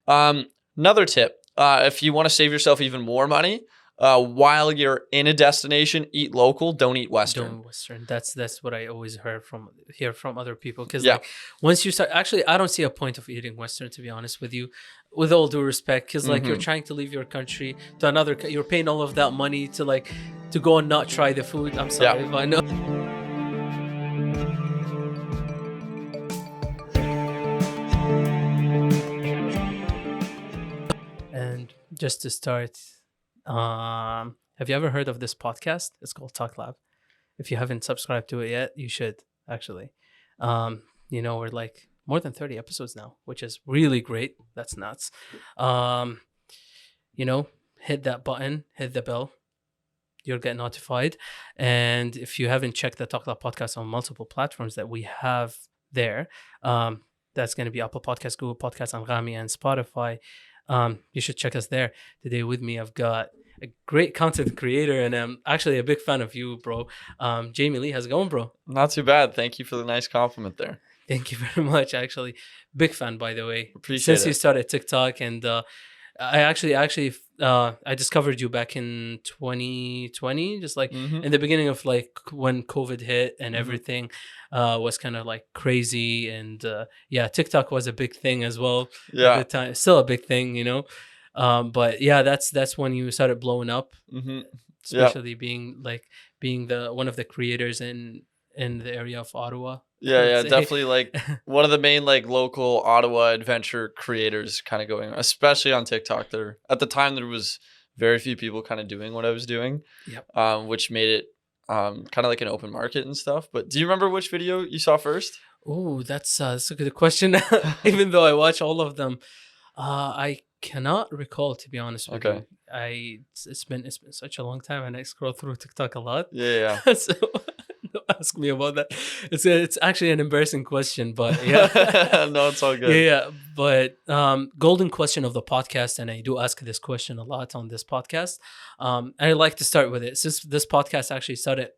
Another tip, if you want to save yourself even more money, while you're in a destination, eat local, don't eat Western. Don't Western. That's what I always hear from other people. Because Yeah. like once you start, actually, I don't see a point of eating Western, to be honest with you, with all due respect. Because like you're trying to leave your country to another, you're paying all of that money to go and not try the food. I'm sorry, but I know. And just to start, have you ever heard of this podcast? It's called Talk Lab. If you haven't subscribed to it yet, you should actually. We're like more than 30 episodes now, which is really great. That's nuts. Hit that button, hit the bell. You'll get notified. And if you haven't checked the Talk Lab podcast on multiple platforms that we have there, that's going to be Apple Podcasts, Google Podcasts, Anghami, and Spotify. You should check us there. Today with me, I've got a great content creator, and I'm actually a big fan of you, bro. Jamey Lee, how's it going, bro? Not too bad. Thank you for the nice compliment there. Thank you very much. Actually, big fan, by the way. Appreciate it. Since you started TikTok, and I discovered you back in 2020, just like in the beginning of like when COVID hit and everything was kind of like crazy, and TikTok was a big thing as well. Yeah, at the time, still a big thing, but yeah, that's when you started blowing up, especially being the one of the creators in the area of Ottawa. Yeah, definitely like one of the main like local Ottawa adventure creators kind of going, especially on TikTok. At the time there was very few people kind of doing what I was doing, which made it kind of like an open market and stuff. But do you remember which video you saw first? Oh, that's a good question. Even though I watch all of them, I cannot recall, to be honest with you. It's been such a long time, and I scroll through TikTok a lot. Yeah. So don't ask me about that. It's actually an embarrassing question, but yeah. No, it's all good. Yeah. But golden question of the podcast, and I do ask this question a lot on this podcast. And I like to start with it since this podcast actually started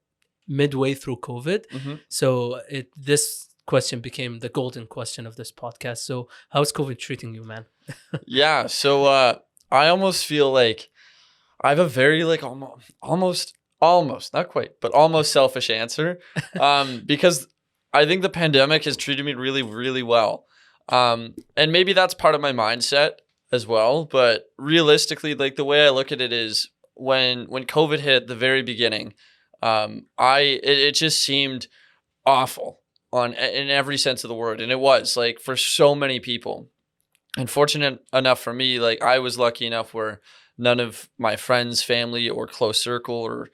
midway through COVID. So this question became the golden question of this podcast. So how's COVID treating you, man? Yeah. So I almost feel like I have a very like almost not quite, but almost selfish answer, because I think the pandemic has treated me really, really well. And maybe that's part of my mindset as well. But realistically, like the way I look at it is when COVID hit at the very beginning, it just seemed awful in every sense of the word. And it was like for so many people. And fortunate enough for me, like I was lucky enough where none of my friends, family, or close circle, or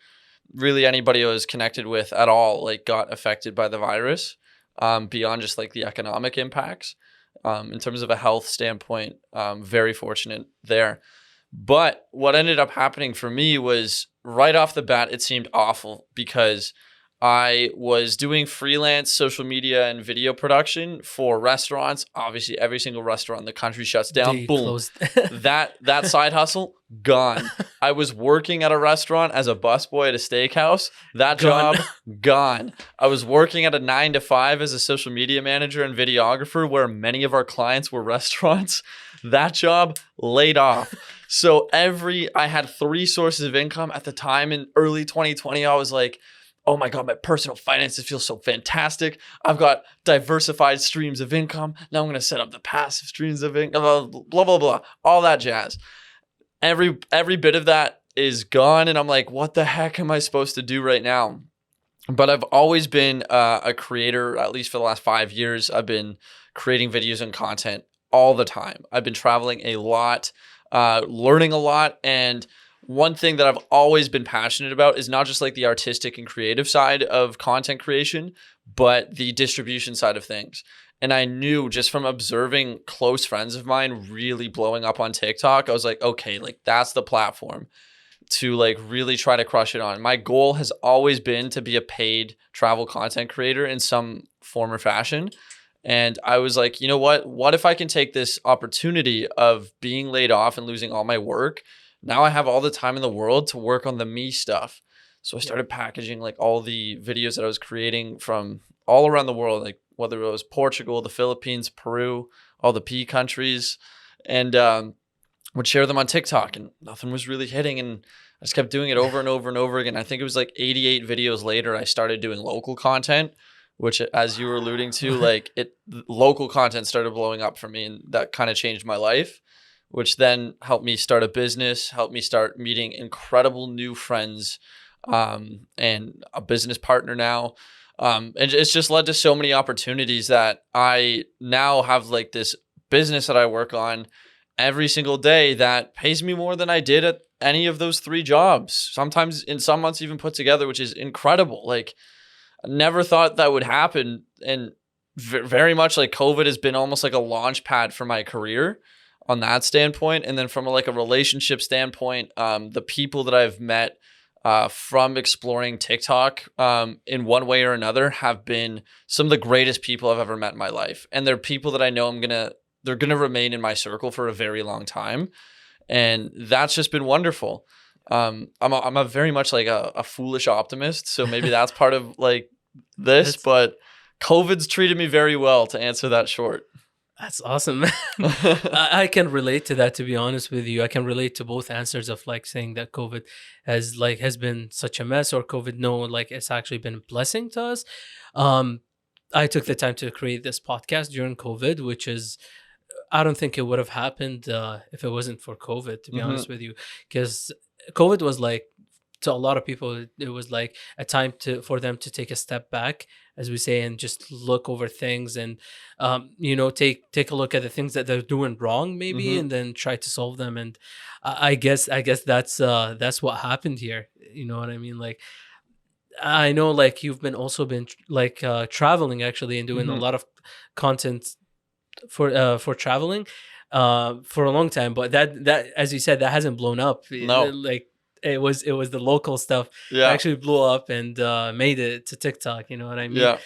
really anybody I was connected with at all, like got affected by the virus, beyond just like the economic impacts. In terms of a health standpoint, very fortunate there. But what ended up happening for me was right off the bat, it seemed awful because I was doing freelance social media and video production for restaurants. Obviously, every single restaurant in the country shuts down. Boom. that side hustle, gone. I was working at a restaurant as a busboy at a steakhouse. That job, gone. I was working at a 9 to 5 as a social media manager and videographer where many of our clients were restaurants. That job, laid off. So I had 3 sources of income at the time in early 2020. I was like, oh my God, my personal finances feel so fantastic. I've got diversified streams of income. Now I'm going to set up the passive streams of income, blah, blah, blah, all that jazz. Every bit of that is gone. And I'm like, what the heck am I supposed to do right now? But I've always been a creator, at least for the last 5 years. I've been creating videos and content all the time. I've been traveling a lot, learning a lot, and one thing that I've always been passionate about is not just like the artistic and creative side of content creation, but the distribution side of things. And I knew just from observing close friends of mine really blowing up on TikTok, I was like, okay, like that's the platform to like really try to crush it on. My goal has always been to be a paid travel content creator in some form or fashion. And I was like, you know what? What if I can take this opportunity of being laid off and losing all my work? Now I have all the time in the world to work on the me stuff. So I started packaging like all the videos that I was creating from all around the world, like whether it was Portugal, the Philippines, Peru, all the P countries. and would share them on TikTok, and nothing was really hitting. And I just kept doing it over and over and over again. I think it was like 88 videos later, I started doing local content, which, as you were alluding to, like local content started blowing up for me, and that kind of changed my life, which then helped me start a business, helped me start meeting incredible new friends, and a business partner now. And it's just led to so many opportunities that I now have like this business that I work on every single day that pays me more than I did at any of those 3 jobs. Sometimes in some months even put together, which is incredible. Like, I never thought that would happen. And very much like COVID has been almost like a launch pad for my career on that standpoint. And then from a relationship standpoint, the people that I've met from exploring TikTok in one way or another have been some of the greatest people I've ever met in my life. And they're people that I know they're going to remain in my circle for a very long time. And that's just been wonderful. I'm a very much like a foolish optimist. So maybe that's part of like this, but COVID's treated me very well, to answer that short. That's awesome, man. I can relate to that, to be honest with you. I can relate to both answers of like saying that COVID has been such a mess, or COVID, no, like it's actually been a blessing to us. I took the time to create this podcast during COVID, which is, I don't think it would have happened if it wasn't for COVID, to be honest with you, because COVID was like, to a lot of people, it was like a time for them to take a step back, as we say, and just look over things and, take a look at the things that they're doing wrong, maybe, and then try to solve them. And I guess that's what happened here. You know what I mean? Like, I know, like, you've been traveling actually and doing a lot of content for traveling for a long time, but that as you said, that hasn't blown up. No. Like, it was the local stuff that actually blew up and made it to TikTok. You know what I mean? Yeah.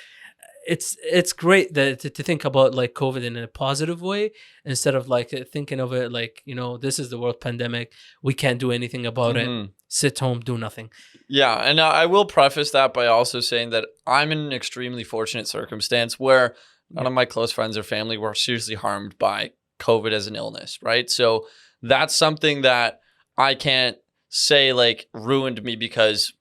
It's great to think about like COVID in a positive way, instead of like thinking of it like, this is the world pandemic, we can't do anything about it, sit home, do nothing. Yeah. And I will preface that by also saying that I'm in an extremely fortunate circumstance where none of my close friends or family were seriously harmed by COVID as an illness, right? So that's something that I can't say like ruined me, because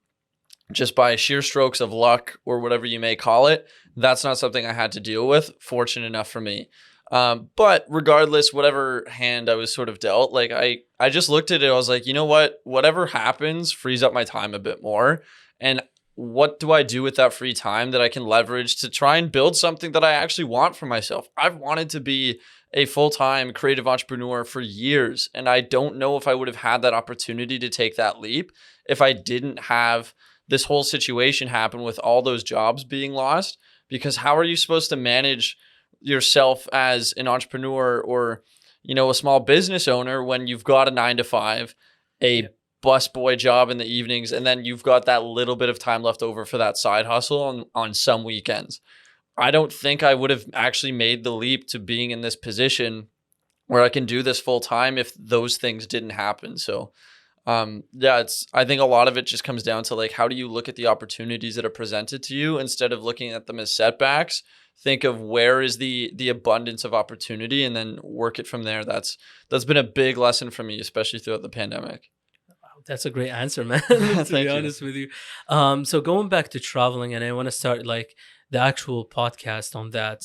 just by sheer strokes of luck or whatever you may call it, that's not something I had to deal with. Fortunate enough for me. But regardless, whatever hand I was sort of dealt, like I just looked at it. I was like, you know what? Whatever happens frees up my time a bit more. And what do I do with that free time that I can leverage to try and build something that I actually want for myself? I've wanted to be a full-time creative entrepreneur for years, and I don't know if I would have had that opportunity to take that leap if I didn't have this whole situation happen with all those jobs being lost. Because how are you supposed to manage yourself as an entrepreneur or, a small business owner when you've got a 9-to-5, a busboy job in the evenings, and then you've got that little bit of time left over for that side hustle on some weekends? I don't think I would have actually made the leap to being in this position where I can do this full time if those things didn't happen. So, I think a lot of it just comes down to like, how do you look at the opportunities that are presented to you instead of looking at them as setbacks? Think of where is the abundance of opportunity and then work it from there. That's been a big lesson for me, especially throughout the pandemic. That's a great answer, man. To be honest with you. So going back to traveling, and I want to start like the actual podcast on that.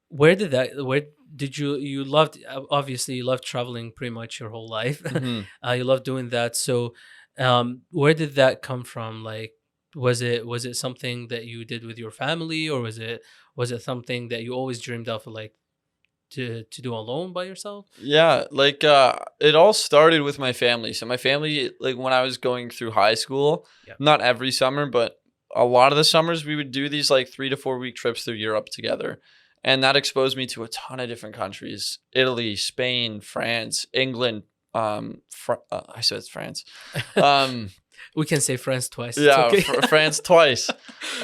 Where did you loved, obviously you loved traveling pretty much your whole life. You loved doing that. So where did that come from? Like, was it something that you did with your family, or was it something that you always dreamed of, like to do alone by yourself? Yeah, like it all started with my family. So my family, like when I was going through high school, not every summer, but a lot of the summers, we would do these like 3 to 4 week trips through Europe together. And that exposed me to a ton of different countries: Italy, Spain, France, England. I said it's France. We can say France twice. Yeah, okay. France twice.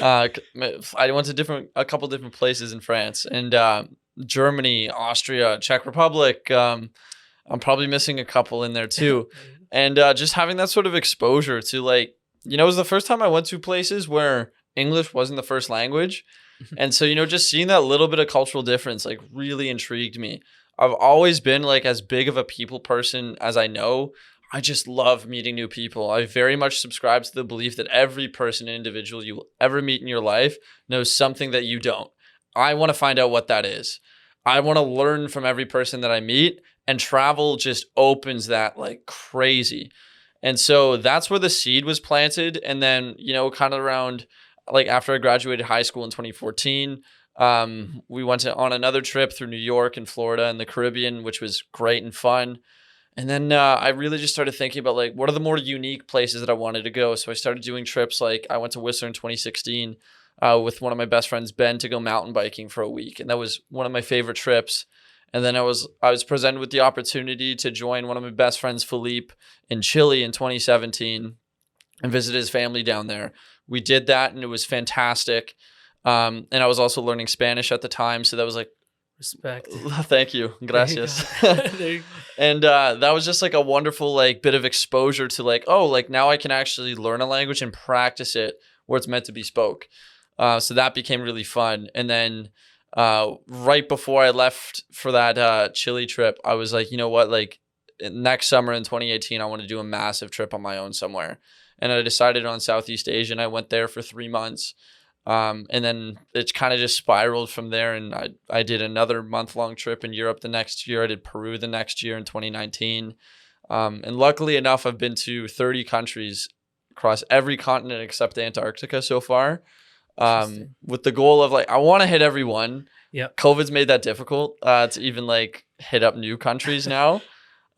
I went to a couple different places in France, and Germany, Austria, Czech Republic. I'm probably missing a couple in there too. And just having that sort of exposure to like, it was the first time I went to places where English wasn't the first language. And so, just seeing that little bit of cultural difference like really intrigued me. I've always been like as big of a people person as I know. I just love meeting new people. I very much subscribe to the belief that every person and individual you will ever meet in your life knows something that you don't. I want to find out what that is. I want to learn from every person that I meet, and travel just opens that like crazy. And so that's where the seed was planted. And then, kind of around like after I graduated high school in 2014, we went on another trip through New York and Florida and the Caribbean, which was great and fun. And then I really just started thinking about like, what are the more unique places that I wanted to go? So I started doing trips. Like I went to Whistler in 2016 with one of my best friends, Ben, to go mountain biking for a week. And that was one of my favorite trips. And then I was presented with the opportunity to join one of my best friends, Philippe, in Chile in 2017 and visit his family down there. We did that and it was fantastic. And I was also learning Spanish at the time. So that was like, Respect. Thank you. Gracias. There you go. And that was just like a wonderful like bit of exposure to like, oh, like now I can actually learn a language and practice it where it's meant to be spoke. So that became really fun. And then right before I left for that Chile trip, I was like, you know what, like next summer in 2018, I want to do a massive trip on my own somewhere. And I decided on Southeast Asia and I went there for 3 months. And then it kind of just spiraled from there. And I did another month-long trip in Europe the next year. I did Peru the next year in 2019. And luckily enough, I've been to 30 countries across every continent except Antarctica so far. With the goal of like, I want to hit every one. Yeah. COVID's made that difficult to even like hit up new countries now.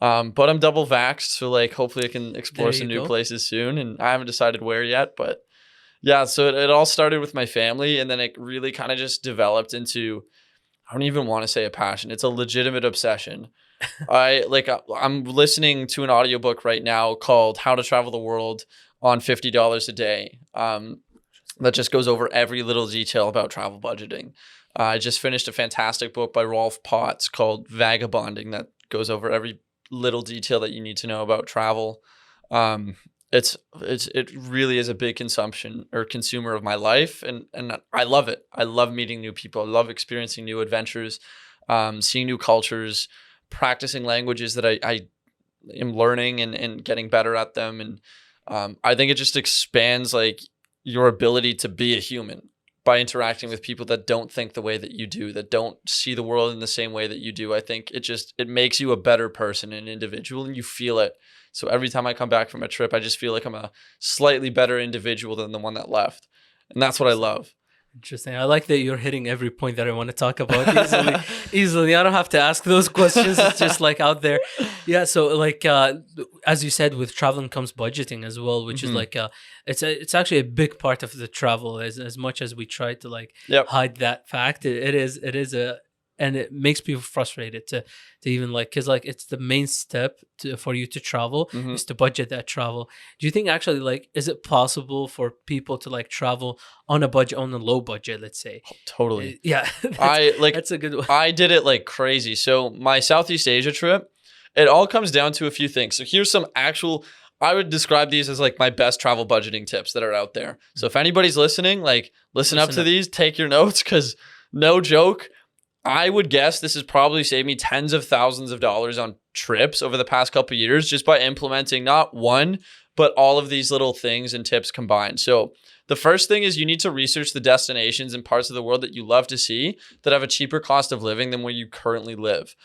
But I'm double vaxxed. So like, hopefully I can explore some new places soon. And I haven't decided where yet, but yeah, so it all started with my family, and then it really kind of just developed into, I don't even want to say a passion. It's a legitimate obsession. I'm listening to an audiobook right now called How to Travel the World on $50 a day. That just goes over every little detail about travel budgeting. I just finished a fantastic book by Rolf Potts called Vagabonding that goes over every little detail that you need to know about travel. It really is a big consumer of my life, and I love it. I love meeting new people. I love experiencing new adventures, seeing new cultures, practicing languages that I am learning and getting better at them. And I think it just expands like your ability to be a human by interacting with people that don't think the way that you do, that don't see the world in the same way that you do. I think it makes you a better person, an individual, and you feel it. So every time I come back from a trip, I just feel like I'm a slightly better individual than the one that left. And that's what I love. Interesting. I like that you're hitting every point that I want to talk about easily. I don't have to ask those questions. It's just like out there. Yeah. So like, as you said, with traveling comes budgeting as well, which is like, it's actually a big part of the travel as much as we try to like hide that fact. It is and it makes people frustrated to even like, because like it's the main step for you to travel is to budget that travel. Do you think actually like, is it possible for people to like travel on a budget, on a low budget, let's say? Totally. Yeah. That's a good one. I did it like crazy. So my Southeast Asia trip, it all comes down to a few things. So here's some I would describe these as like my best travel budgeting tips that are out there. So if anybody's listening, like listen up to these, take your notes, because no joke, I would guess this has probably saved me tens of thousands of dollars on trips over the past couple of years just by implementing not one, but all of these little things and tips combined. So the first thing is you need to research the destinations and parts of the world that you love to see that have a cheaper cost of living than where you currently live.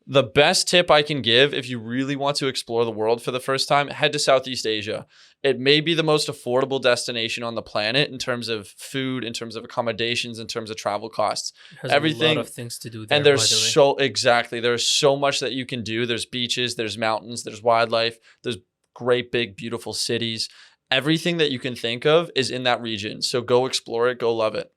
The best tip I can give if you really want to explore the world for the first time, head to Southeast Asia. It may be the most affordable destination on the planet in terms of food, in terms of accommodations, in terms of travel costs. It has a lot of things to do there. And there's there's so much that you can do. There's beaches, there's mountains, there's wildlife, there's great big beautiful cities. Everything that you can think of is in that region. So go explore it, go love it.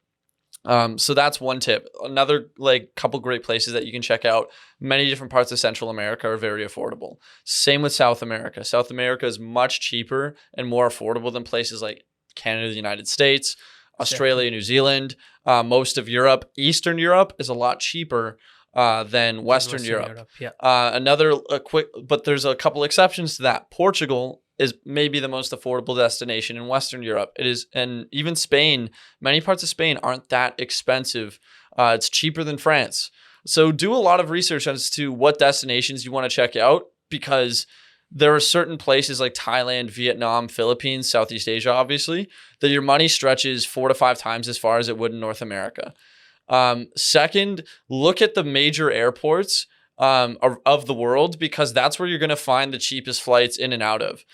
So that's one tip. Another like couple great places that you can check out. Many different parts of Central America are very affordable. Same with South America. South America is much cheaper and more affordable than places like Canada, the United States, Australia, New Zealand, most of Europe. Eastern Europe is a lot cheaper than Western Europe. But there's a couple exceptions to that. Portugal is maybe the most affordable destination in Western Europe. It is, and even Spain, many parts of Spain aren't that expensive. It's cheaper than France. So do a lot of research as to what destinations you want to check out, because there are certain places like Thailand, Vietnam, Philippines, Southeast Asia, obviously, that your money stretches 4 to 5 times as far as it would in North America. Second, look at the major airports of the world, because that's where you're going to find the cheapest flights in and out of.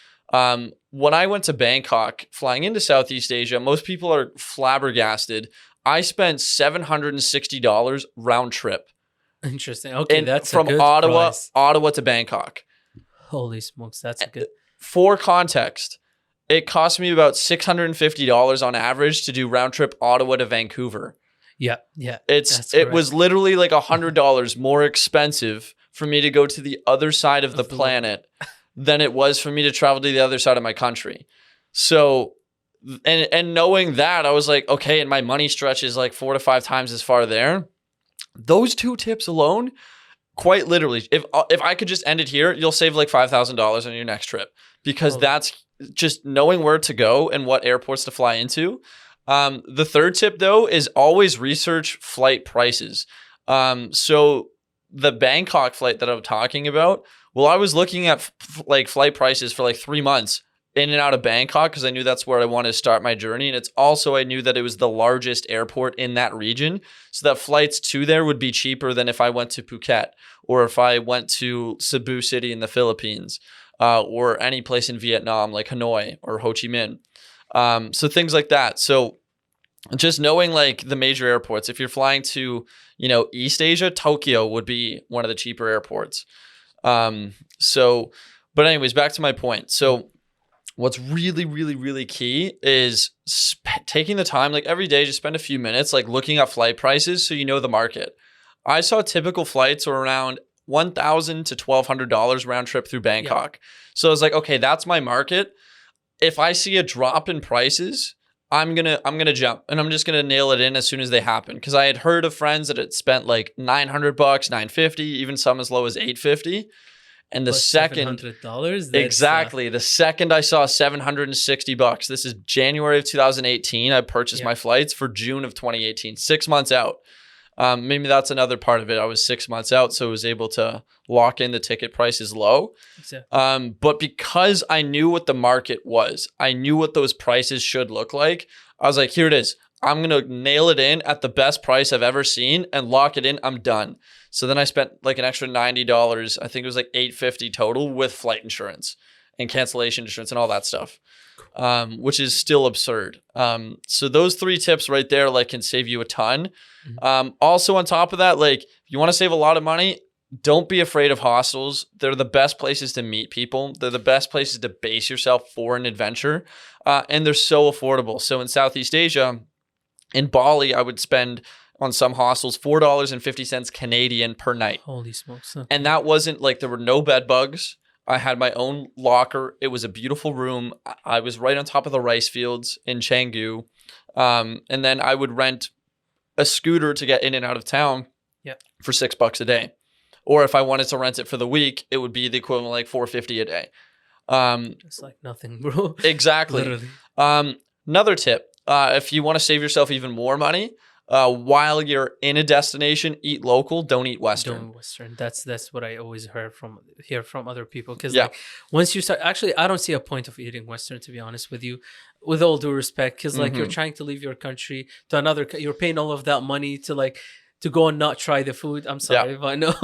When I went to Bangkok, flying into Southeast Asia, most people are flabbergasted. I spent $760 round trip. Interesting. Okay, that's from a good Ottawa price. to Bangkok. Holy smokes, that's a good. For context, it cost me about $650 on average to do round trip Ottawa to Vancouver. Yeah. It was literally like $100 more expensive for me to go to the other side of the planet than it was for me to travel to the other side of my country. So, and knowing that, I was like, okay, and my money stretches like 4 to 5 times as far there. Those 2 tips alone, quite literally, if I could just end it here, you'll save like $5,000 on your next trip, because that's just knowing where to go and what airports to fly into. The third tip, though, is always research flight prices. So the Bangkok flight that I'm talking about, well, I was looking at like flight prices for like 3 months in and out of Bangkok, because I knew that's where I wanted to start my journey. And it's also, I knew that it was the largest airport in that region, so that flights to there would be cheaper than if I went to Phuket, or if I went to Cebu City in the Philippines, or any place in Vietnam like Hanoi or Ho Chi Minh. So things like that. So just knowing like the major airports, if you're flying to, East Asia, Tokyo would be one of the cheaper airports. But anyways, back to my point. So what's really, really, really key is taking the time, like every day, just spend a few minutes, like looking at flight prices so you know the market. I saw typical flights are around $1,000 to $1,200 round trip through Bangkok. Yeah. So I was like, okay, that's my market. If I see a drop in prices, I'm gonna jump, and I'm just gonna nail it in as soon as they happen. Because I had heard of friends that had spent like $900, $950, even some as low as $850. And the second $700, exactly the second I saw $760, this is January of 2018. I purchased my flights for June of 2018, 6 months out. Maybe that's another part of it. I was 6 months out, so I was able to lock in the ticket prices low. Exactly. But because I knew what the market was, I knew what those prices should look like. I was like, here it is. I'm going to nail it in at the best price I've ever seen and lock it in. I'm done. So then I spent like an extra $90. I think it was like $850 total with flight insurance and cancellation insurance and all that stuff, which is still absurd. So those 3 tips right there, like, can save you a ton. Also on top of that, like, if you want to save a lot of money, don't be afraid of hostels. They're the best places to meet people. They're the best places to base yourself for an adventure. And they're so affordable. So in Southeast Asia, in Bali, I would spend on some hostels $4.50 Canadian per night. Holy smokes. Okay. And that wasn't like, there were no bed bugs. I had my own locker. It was a beautiful room. I was right on top of the rice fields in Canggu. And then I would rent a scooter to get in and out of town for $6 a day. Or if I wanted to rent it for the week, it would be the equivalent of like $4.50 a day. It's like nothing, bro. Exactly. Literally. Another tip, if you want to save yourself even more money, while you're in a destination, eat local, don't eat Western. Don't Western. That's what I always hear from other people. Because like, once you start, actually, I don't see a point of eating Western, to be honest with you, with all due respect. Because like, you're trying to leave your country to another, you're paying all of that money to go and not try the food. I'm sorry if I know.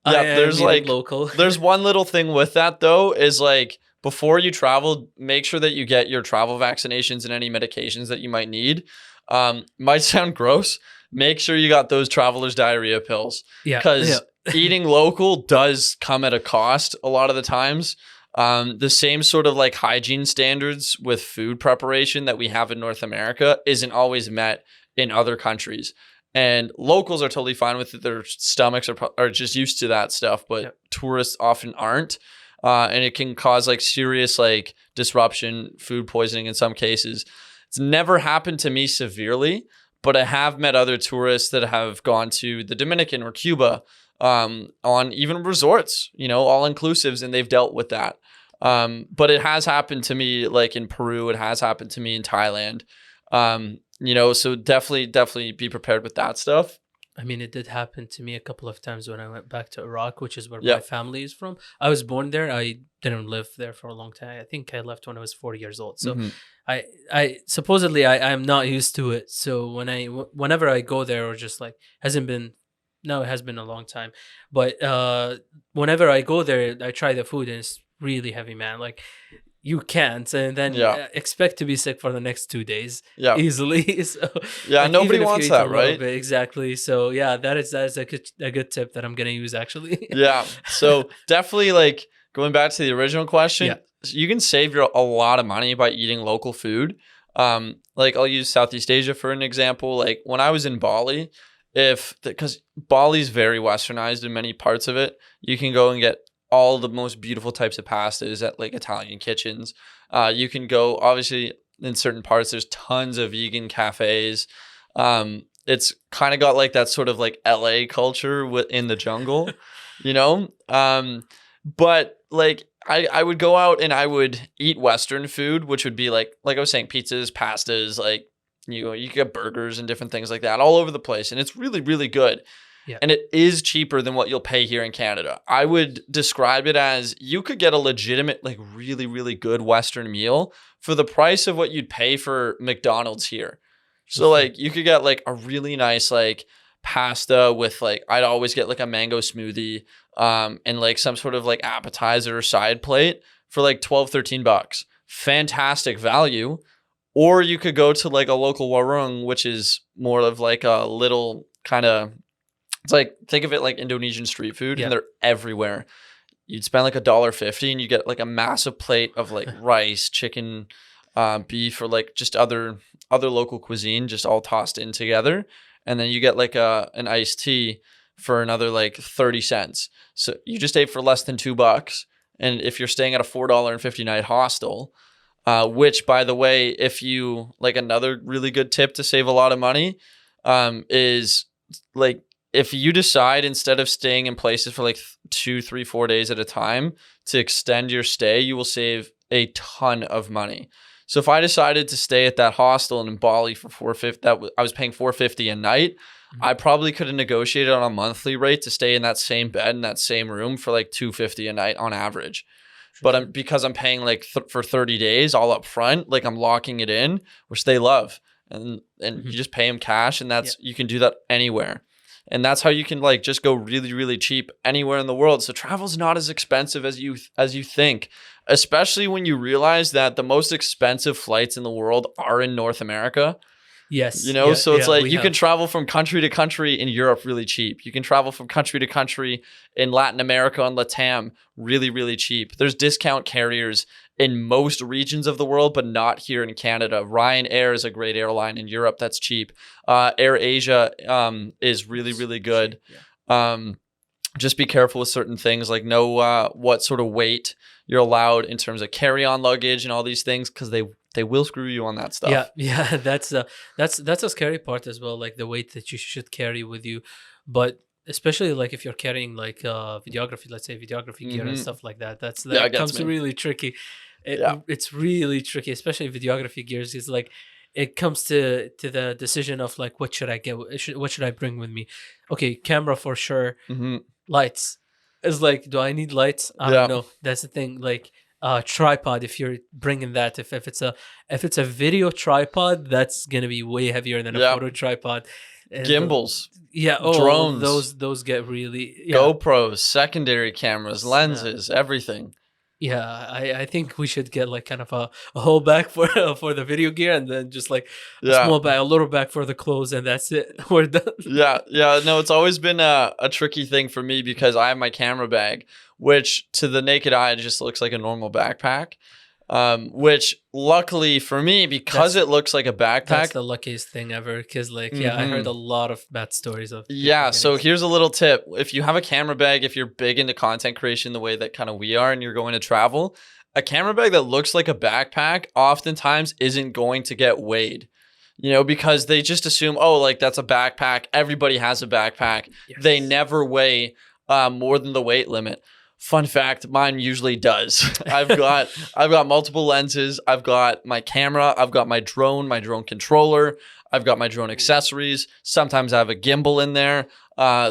There's like local. There's one little thing with that though, is like, before you travel, make sure that you get your travel vaccinations and any medications that you might need. Might sound gross. Make sure you got those traveler's diarrhea pills. Because eating local does come at a cost a lot of the times. The same sort of like hygiene standards with food preparation that we have in North America isn't always met in other countries. And locals are totally fine with it. Their stomachs are just used to that stuff, but tourists often aren't. And it can cause like serious like disruption, food poisoning in some cases. It's never happened to me severely, but I have met other tourists that have gone to the Dominican or Cuba on even resorts, all-inclusives, and they've dealt with that. But it has happened to me like in Peru. It has happened to me in Thailand. So definitely be prepared with that stuff. I mean, it did happen to me a couple of times when I went back to Iraq, which is where Yeah. my family is from. I was born there. I didn't live there for a long time. I think I left when I was 40 years old. So Mhm. I supposedly I'm not used to it. So whenever I go there, or just like hasn't been, no, it has been a long time. But whenever I go there, I try the food and it's really heavy, man. Like you can't, and then Yeah. expect to be sick for the next 2 days Yeah. easily. So Yeah, like, nobody even if you wants eat that, a little right? bit, exactly. So yeah, that is a good tip that I'm gonna use actually. Yeah. So definitely like going back to the original question, Yeah. you can save a lot of money by eating local food. Like I'll use Southeast Asia for an example. Like when I was in Bali, because Bali's very westernized in many parts of it, you can go and get all the most beautiful types of pastas at like Italian kitchens. You can go, obviously, in certain parts, there's tons of vegan cafes. It's kind of got like that sort of like LA culture in the jungle, you know? But like I would go out and I would eat Western food, which would be like I was saying, pizzas, pastas, like you get burgers and different things like that all over the place. And it's really, really good. Yeah. And it is cheaper than what you'll pay here in Canada. I would describe it as you could get a legitimate, like really, really good Western meal for the price of what you'd pay for McDonald's here. So like you could get like a really nice like pasta with like, I'd always get like a mango smoothie and like some sort of like appetizer or side plate for like $12-13. Fantastic value. Or you could go to like a local warung, which is more of like a little kind of, it's like, think of it like Indonesian street food, and they're everywhere. You'd spend like $1.50 and you get like a massive plate of like rice, chicken, beef, or like just other local cuisine, just all tossed in together. And then you get like an iced tea for another like 30 cents. So you just ate for less than $2. And if you're staying at a $4.50 night hostel, which by the way, if you like, another really good tip to save a lot of money, is like, if you decide instead of staying in places for like 2, 3, 4 days at a time to extend your stay, you will save a ton of money. So if I decided to stay at that hostel in Bali for $450, I was paying $450 a night. Mm-hmm. I probably could have negotiated on a monthly rate to stay in that same bed in that same room for like $250 a night on average. But because I'm paying like for 30 days all up front, like I'm locking it in, which they love, and you just pay them cash, and that's you can do that anywhere. And that's how you can like just go really, really cheap anywhere in the world. So travel's not as expensive as you think, especially when you realize that the most expensive flights in the world are in North America. Yes. You know, so it's like you can travel from country to country in Europe really cheap. You can travel from country to country in Latin America and LATAM really, really cheap. There's discount carriers in most regions of the world, but not here in Canada. Ryanair is a great airline in Europe that's cheap. Air Asia is really, really good. Just be careful with certain things, like know what sort of weight you're allowed in terms of carry-on luggage and all these things, because they will screw you on that stuff. Yeah, that's a scary part as well, like the weight that you should carry with you. But especially like if you're carrying like videography, let's say videography gear and stuff like that, that comes really tricky. It's really tricky, especially videography gears. It's like it comes to the decision of like, what should I get? What should I bring with me? Okay, camera for sure. Lights. It's like, do I need lights? I don't know. That's the thing. Like tripod, if you're bringing that, if it's a video tripod, that's gonna be way heavier than a photo tripod. And gimbals, drones, those get really GoPros, secondary cameras, lenses, everything. Yeah, I think we should get like kind of a whole bag for the video gear, and then just like a small bag, a little bag for the clothes, and that's it. We're done. No, it's always been a tricky thing for me because I have my camera bag, which to the naked eye just looks like a normal backpack. Which luckily for me, because it looks like a backpack, that's the luckiest thing ever. Because like, I heard a lot of bad stories of. So here's a little tip: if you have a camera bag, if you're big into content creation the way that kind of we are, and you're going to travel, a camera bag that looks like a backpack oftentimes isn't going to get weighed. You know, because they just assume, oh, like that's a backpack. Everybody has a backpack. Yes. They never weigh more than the weight limit. Fun fact, mine usually does. I've got multiple lenses. I've got my camera. I've got my drone controller. I've got my drone accessories. Sometimes I have a gimbal in there.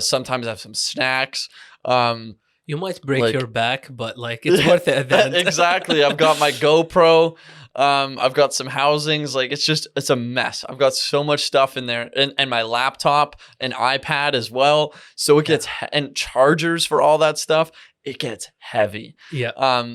Sometimes I have some snacks. You might break like- your back, but like it's worth it at the end. Exactly. I've got my GoPro. I've got some housings. Like it's a mess. I've got so much stuff in there, and my laptop, an iPad as well. So it gets and chargers for all that stuff. It gets heavy. Yeah.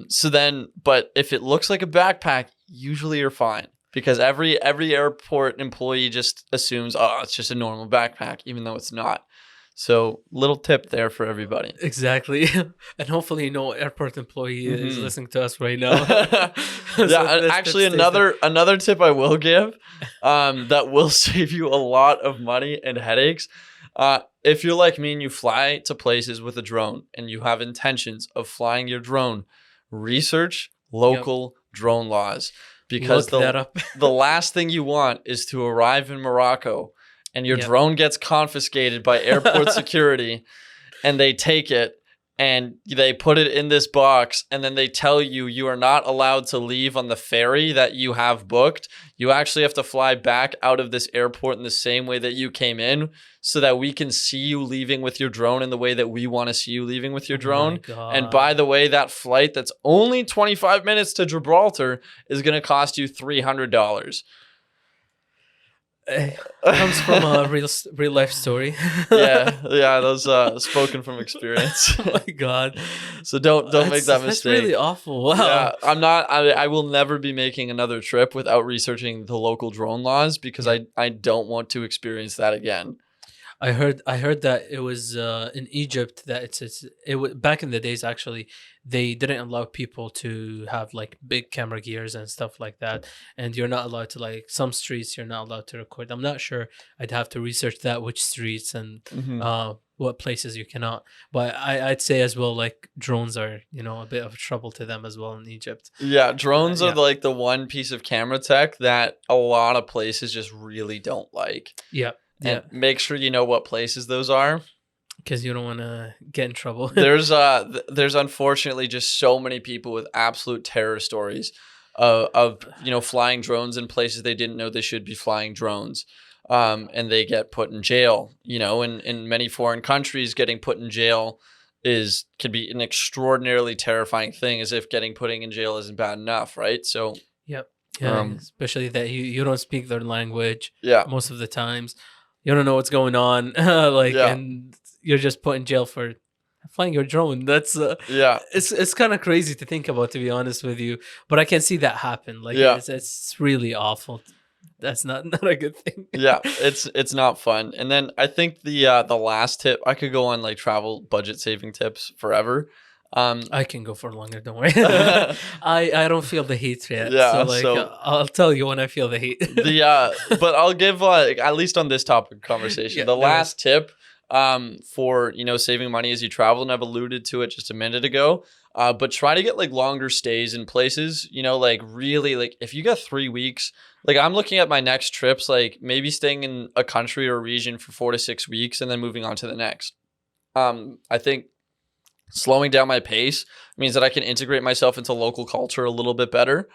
So then, but if it looks like a backpack, usually you're fine because every airport employee just assumes, oh, it's just a normal backpack, even though it's not. So little tip there for everybody. Exactly. And hopefully no airport employee is listening to us right now. Actually another tip I will give that will save you a lot of money and headaches. If you're like me and you fly to places with a drone and you have intentions of flying your drone, research local drone laws, because the last thing you want is to arrive in Morocco and your drone gets confiscated by airport security and they take it and they put it in this box and then they tell you you are not allowed to leave on the ferry that you have booked. You actually have to fly back out of this airport in the same way that you came in so that we can see you leaving with your drone in the way that we want to see you leaving with your drone. And by the way, that flight that's only 25 minutes to Gibraltar is going to cost you $300. Comes from a real life story. yeah, those spoken from experience. Oh my god! So don't make that mistake. That's really awful. Wow. Yeah, I will never be making another trip without researching the local drone laws because I don't want to experience that again. I heard that it was in Egypt that it was back in the days. Actually, they didn't allow people to have like big camera gears and stuff like that, and you're not allowed to like some streets. You're not allowed to record. I'm not sure. I'd have to research that which streets and what places you cannot. But I'd say as well, like drones are a bit of trouble to them as well in Egypt. Yeah, drones are like the one piece of camera tech that a lot of places just really don't like. Yeah. And make sure you know what places those are. Because you don't want to get in trouble. There's unfortunately just so many people with absolute terror stories of flying drones in places they didn't know they should be flying drones. And they get put in jail. In many foreign countries, getting put in jail could be an extraordinarily terrifying thing, as if getting put in jail isn't bad enough, right? So yeah, especially that you don't speak their language most of the times. You don't know what's going on, and you're just put in jail for flying your drone. That's it's kind of crazy to think about, to be honest with you. But I can see that happen. It's really awful. That's not a good thing. It's not fun. And then I think the last tip, I could go on like travel budget saving tips forever. I can go for longer, don't worry. I don't feel the heat yet. So I'll tell you when I feel the heat. But I'll give at least on this topic conversation. Last tip for saving money as you travel, and I've alluded to it just a minute ago. But try to get like longer stays in places, really, like if you got 3 weeks, like I'm looking at my next trips, like maybe staying in a country or a region for 4 to 6 weeks and then moving on to the next. I think slowing down my pace means that I can integrate myself into local culture a little bit better.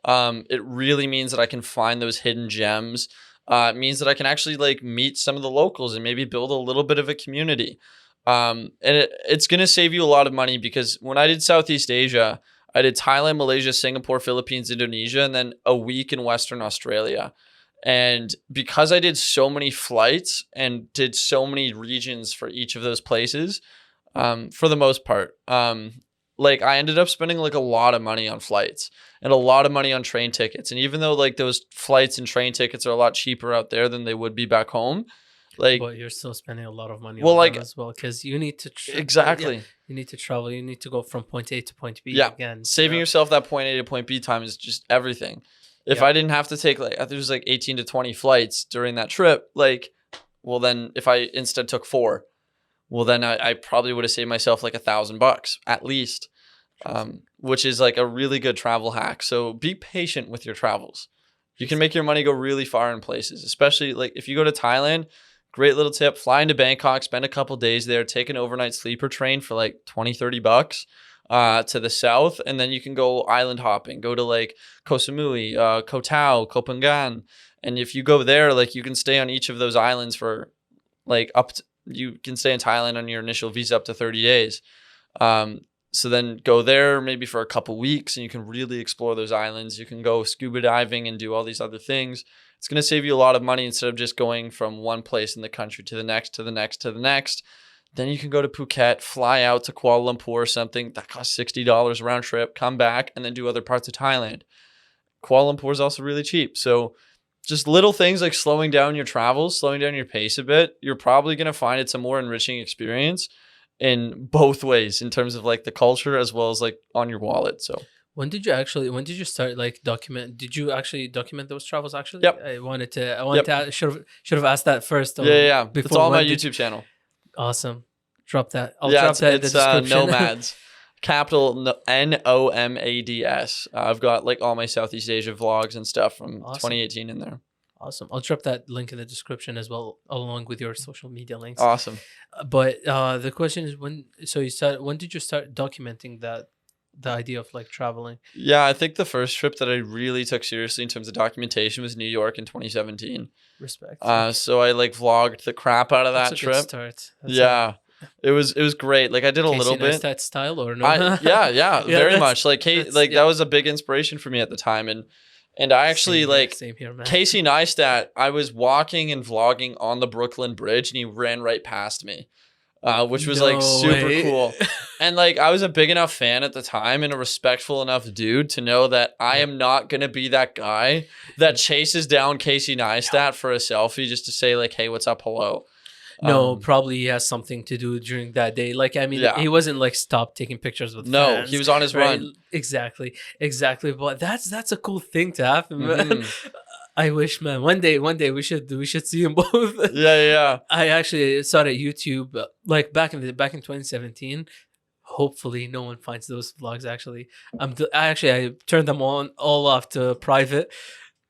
It really means that I can find those hidden gems. It means that I can actually like meet some of the locals and maybe build a little bit of a community. And it's going to save you a lot of money, because when I did Southeast Asia, I did Thailand, Malaysia, Singapore, Philippines, Indonesia, and then a week in Western Australia. And because I did so many flights and did so many regions for each of those places, for the most part, like I ended up spending like a lot of money on flights and a lot of money on train tickets. And even though like those flights and train tickets are a lot cheaper out there than they would be back home, but you're still spending a lot of money on them as well, because you need to you need to travel. You need to go from point A to point B again. Saving yourself that point A to point B time is just everything. If I didn't have to take there's like 18 to 20 flights during that trip, then if I instead took 4, well, then I probably would have saved myself like $1,000 at least, which is like a really good travel hack. So be patient with your travels. You can make your money go really far in places, especially like if you go to Thailand. Great little tip: fly into Bangkok, spend a couple days there, take an overnight sleeper train for like $20-$30. to the south, and then you can go island hopping, go to like Koh Samui, Koh Tao, Koh Phangan. And if you go there, like you can stay on each of those islands for like you can stay in Thailand on your initial visa up to 30 days. So then go there maybe for a couple weeks and you can really explore those islands. You can go scuba diving and do all these other things. It's going to save you a lot of money instead of just going from one place in the country to the next, to the next, to the next. Then you can go to Phuket, fly out to Kuala Lumpur or something. That costs $60 round trip, come back, and then do other parts of Thailand. Kuala Lumpur is also really cheap. So just little things like slowing down your travels, slowing down your pace a bit, you're probably going to find it's a more enriching experience in both ways in terms of like the culture as well as like on your wallet. So when did you start like did you actually document those travels actually? Yep. I wanted to should have asked that first. Yeah. Before, it's all on my YouTube channel. Awesome. Drop that. I'll drop that in the description. Nomads. Capital Nomads. I've got like all my Southeast Asia vlogs and stuff from 2018 in there. Awesome. I'll drop that link in the description as well, along with your social media links. Awesome. But the question is when did you start documenting the idea of like traveling? Yeah, I think the first trip that I really took seriously in terms of documentation was New York in 2017. Respect. So I like vlogged the crap out of that trip. It was great. Like I did a little bit. That style or no? Yeah, very much. Like that was a big inspiration for me at the time, and I actually same here, man. Casey Neistat. I was walking and vlogging on the Brooklyn Bridge, and he ran right past me, which was like super cool. And like I was a big enough fan at the time and a respectful enough dude to know that I am not gonna be that guy that chases down Casey Neistat for a selfie just to say like, hey, what's up, hello. No, probably he has something to do during that day. Like, I mean, he wasn't like stopped taking pictures with fans. He was on his run. Exactly. But that's a cool thing to happen, man. I wish, man. One day we should see them both. Yeah. I actually saw it at YouTube, like back in 2017. Hopefully, no one finds those vlogs. Actually, I turned them all off to private.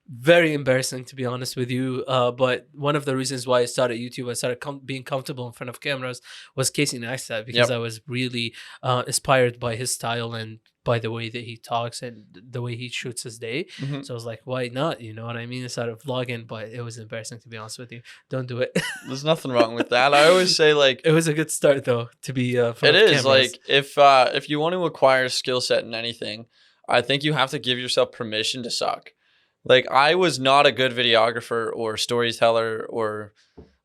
Very embarrassing, to be honest with you. But one of the reasons why I started YouTube, I started being comfortable in front of cameras, was Casey Neistat, because I was really inspired by his style and by the way that he talks and the way he shoots his day. So I was like, why not? You know what I mean? I started vlogging, but it was embarrassing, to be honest with you. Don't do it. There's nothing wrong with that. I always say like it was a good start though to be. It is cameras. Like if you want to acquire a skill set in anything, I think you have to give yourself permission to suck. Like I was not a good videographer or storyteller or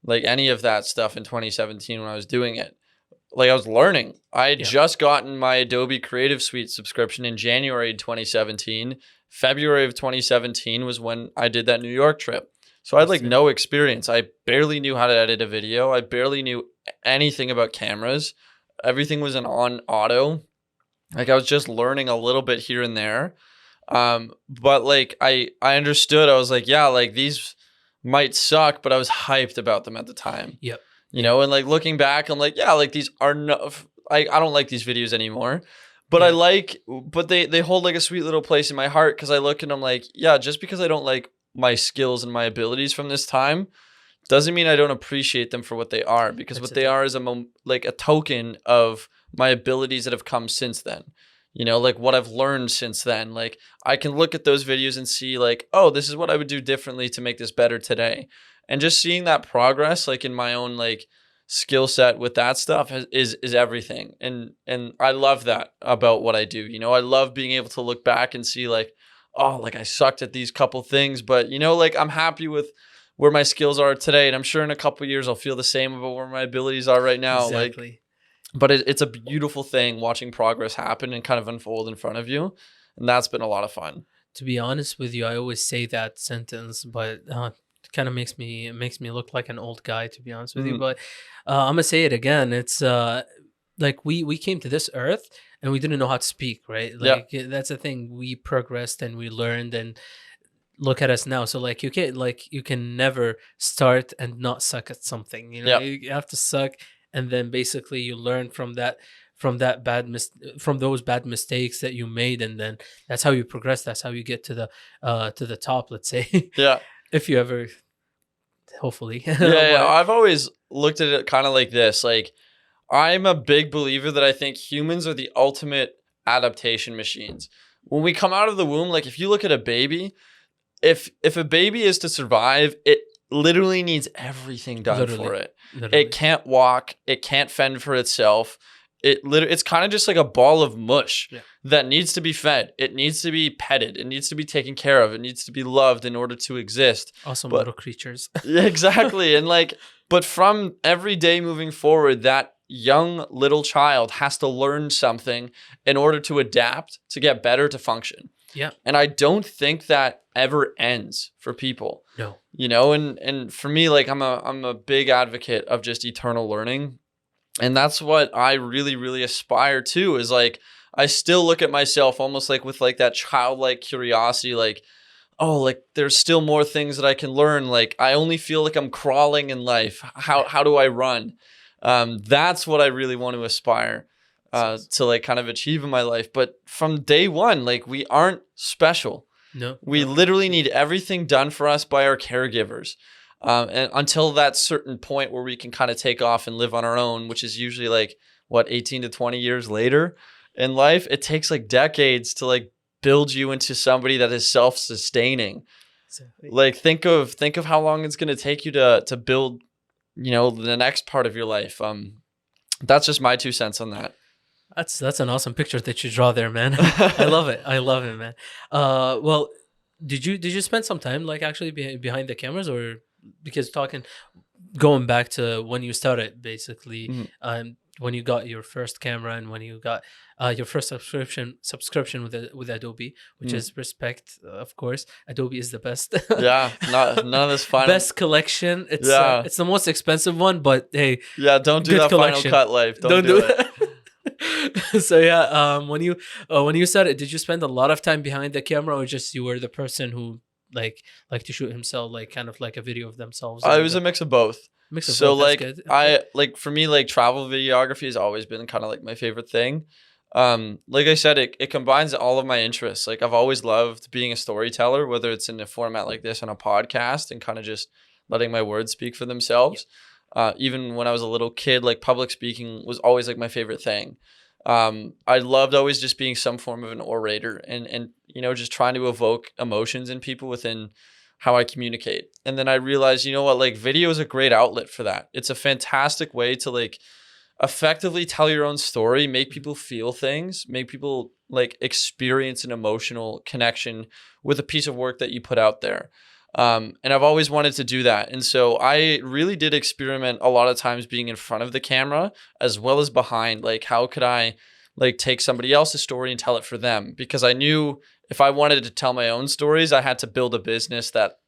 like any of that stuff in 2017 when I was doing it. Like I was learning. I had just gotten my Adobe Creative Suite subscription in January 2017. February of 2017 was when I did that New York trip. So I had like no experience. I barely knew how to edit a video. I barely knew anything about cameras. Everything was on auto. Like I was just learning a little bit here and there. But like I understood. I was like, yeah, like these might suck, but I was hyped about them at the time. Yep. You know, and like looking back, I'm like, yeah, like these are no, I don't like these videos anymore, but but they hold like a sweet little place in my heart. Cause I look and I'm like, yeah, just because I don't like my skills and my abilities from this time doesn't mean I don't appreciate them for what they are, because what they are is a token of my abilities that have come since then. You know, like what I've learned since then. Like I can look at those videos and see like, oh, this is what I would do differently to make this better today. And just seeing that progress, like in my own like skill set with that stuff is everything. And I love that about what I do. You know, I love being able to look back and see like, oh, like I sucked at these couple things, but you know, like I'm happy with where my skills are today. And I'm sure in a couple of years, I'll feel the same about where my abilities are right now. Exactly. Like, but it's a beautiful thing watching progress happen and kind of unfold in front of you. And that's been a lot of fun. To be honest with you, I always say that sentence, but it kind of makes me look like an old guy, to be honest with you. But I'm gonna say it again. It's like we came to this earth and we didn't know how to speak, right? Like that's the thing. We progressed and we learned, and look at us now. So like you can never start and not suck at something. You know, you have to suck. And then basically you learn from those bad mistakes that you made, and then that's how you progress. That's how you get to the top, let's say. Yeah. If you ever, hopefully. Yeah. I've always looked at it kind of like this. Like I'm a big believer that I think humans are the ultimate adaptation machines. When we come out of the womb, like if you look at a baby, if a baby is to survive, it literally needs everything done for it. It can't walk, it can't fend for itself. It's kind of just like a ball of mush that needs to be fed. It needs to be petted. It needs to be taken care of. It needs to be loved in order to exist. Awesome little creatures. Yeah, exactly. And like, but from every day moving forward, that young little child has to learn something in order to adapt, to get better, to function. Yeah. And I don't think that ever ends for people. No. You know, and for me, like I'm a big advocate of just eternal learning. And that's what I really, really aspire to, is like, I still look at myself almost like with like that childlike curiosity, like, oh, like there's still more things that I can learn. Like I only feel like I'm crawling in life. How do I run? That's what I really want to aspire to like kind of achieve in my life. But from day one, like we aren't special. No. We literally need everything done for us by our caregivers. And until that certain point where we can kind of take off and live on our own, which is usually like what, 18 to 20 years later in life, it takes like decades to like build you into somebody that is self-sustaining. Exactly. Like think of how long it's going to take you to build, you know, the next part of your life. That's just my 2 cents on that. That's an awesome picture that you draw there, man. I love it. I love it, man. Well, did you spend some time like actually behind the cameras, or because going back to when you started, basically, when you got your first camera and when you got your first subscription with Adobe, which is respect, of course. Adobe is the best. Yeah, none of this final best collection. It's the most expensive one, but hey, yeah, don't do that collection. Final Cut life. Don't do it. So yeah, when you started, did you spend a lot of time behind the camera, or just you were the person who like to shoot himself, like kind of like a video of themselves? It was a mix of both. So both, like good. I like, for me, like travel videography has always been kind of like my favorite thing. Like I said, it combines all of my interests. Like I've always loved being a storyteller, whether it's in a format like this on a podcast and kind of just letting my words speak for themselves. Even when I was a little kid, like public speaking was always like my favorite thing. I loved always just being some form of an orator and you know, just trying to evoke emotions in people within how I communicate. And then I realized, you know what, like video is a great outlet for that. It's a fantastic way to like effectively tell your own story, make people feel things, make people like experience an emotional connection with a piece of work that you put out there. And I've always wanted to do that. And so I really did experiment a lot of times being in front of the camera as well as behind. Like, how could I like take somebody else's story and tell it for them? Because I knew if I wanted to tell my own stories, I had to build a business that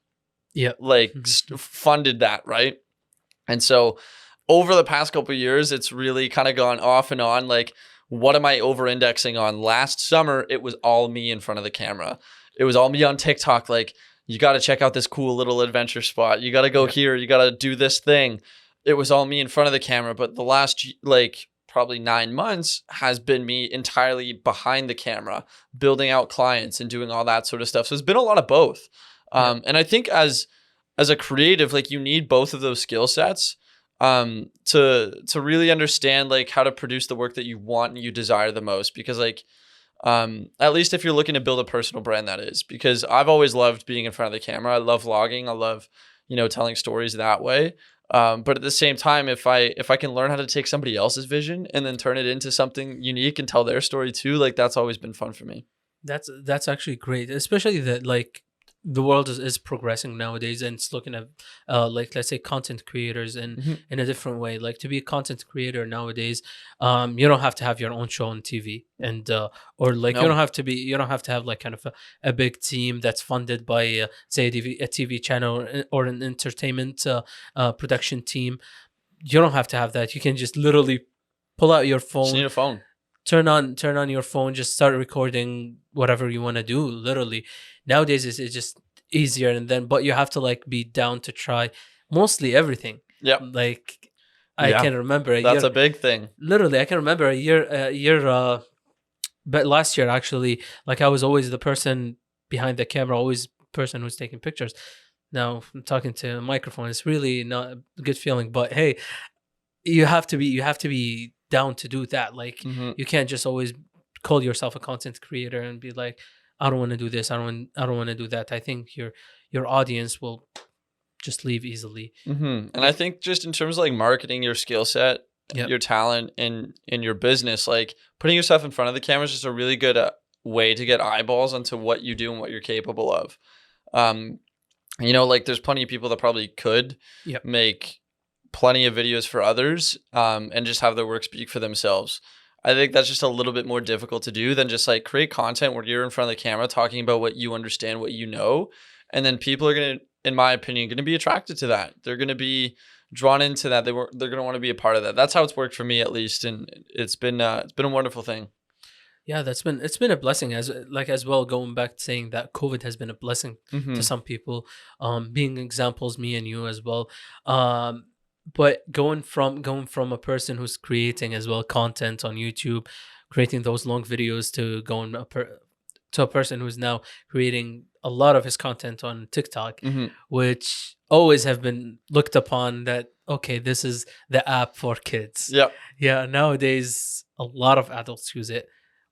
funded that, right? And so over the past couple of years, it's really kind of gone off and on. Like, what am I over-indexing on? Last summer, it was all me in front of the camera. It was all me on TikTok. Like, you got to check out this cool little adventure spot. You got to go here. You got to do this thing. It was all me in front of the camera. But the last, like, probably 9 months has been me entirely behind the camera, building out clients and doing all that sort of stuff. So it's been a lot of both. And I think as a creative, like, you need both of those skill sets to really understand like how to produce the work that you want and you desire the most. Because like, at least if you're looking to build a personal brand, that is, because I've always loved being in front of the camera. I love vlogging. I love, you know, telling stories that way. But at the same time, if I can learn how to take somebody else's vision and then turn it into something unique and tell their story too, like that's always been fun for me. That's actually great, especially that like the world is progressing nowadays, and it's looking at like, let's say, content creators in a different way. Like, to be a content creator nowadays, you don't have to have your own show on TV, and or like you don't have to have like kind of a big team that's funded by say a TV channel or an entertainment production team. You don't have to have that. You can just literally pull out your phone. Just need a phone. Turn on your phone, just start recording whatever you want to do. Literally nowadays it's just easier, and then but you have to like be down to try mostly everything. Yeah, like I can remember that's a big thing. Literally, I can remember a year but last year actually, like I was always the person behind the camera, always person who's taking pictures. Now I'm talking to a microphone. It's really not a good feeling, but hey, you have to be down to do that. Like Mhm. you can't just always call yourself a content creator and be like, I don't want to do this, I don't want to do that. I think your audience will just leave easily. And I think just in terms of like marketing your skill set, Yep. your talent in your business, like putting yourself in front of the camera is just a really good way to get eyeballs onto what you do and what you're capable of. You know, like there's plenty of people that probably could Yep. make plenty of videos for others and just have their work speak for themselves. I think that's just a little bit more difficult to do than just like create content where you're in front of the camera talking about what you understand, what you know, and then people are going to, in my opinion, going to be attracted to that. They're going to be drawn into that. They're going to want to be a part of that. That's how it's worked for me, at least, and it's been a wonderful thing. Yeah, it's been a blessing as well. Going back to saying that COVID has been a blessing to some people, being examples, me and you as well. But going from a person who's creating as well content on YouTube, creating those long videos, to going to a person who's now creating a lot of his content on TikTok, which always have been looked upon that, okay, this is the app for kids. Yeah. Nowadays, a lot of adults use it.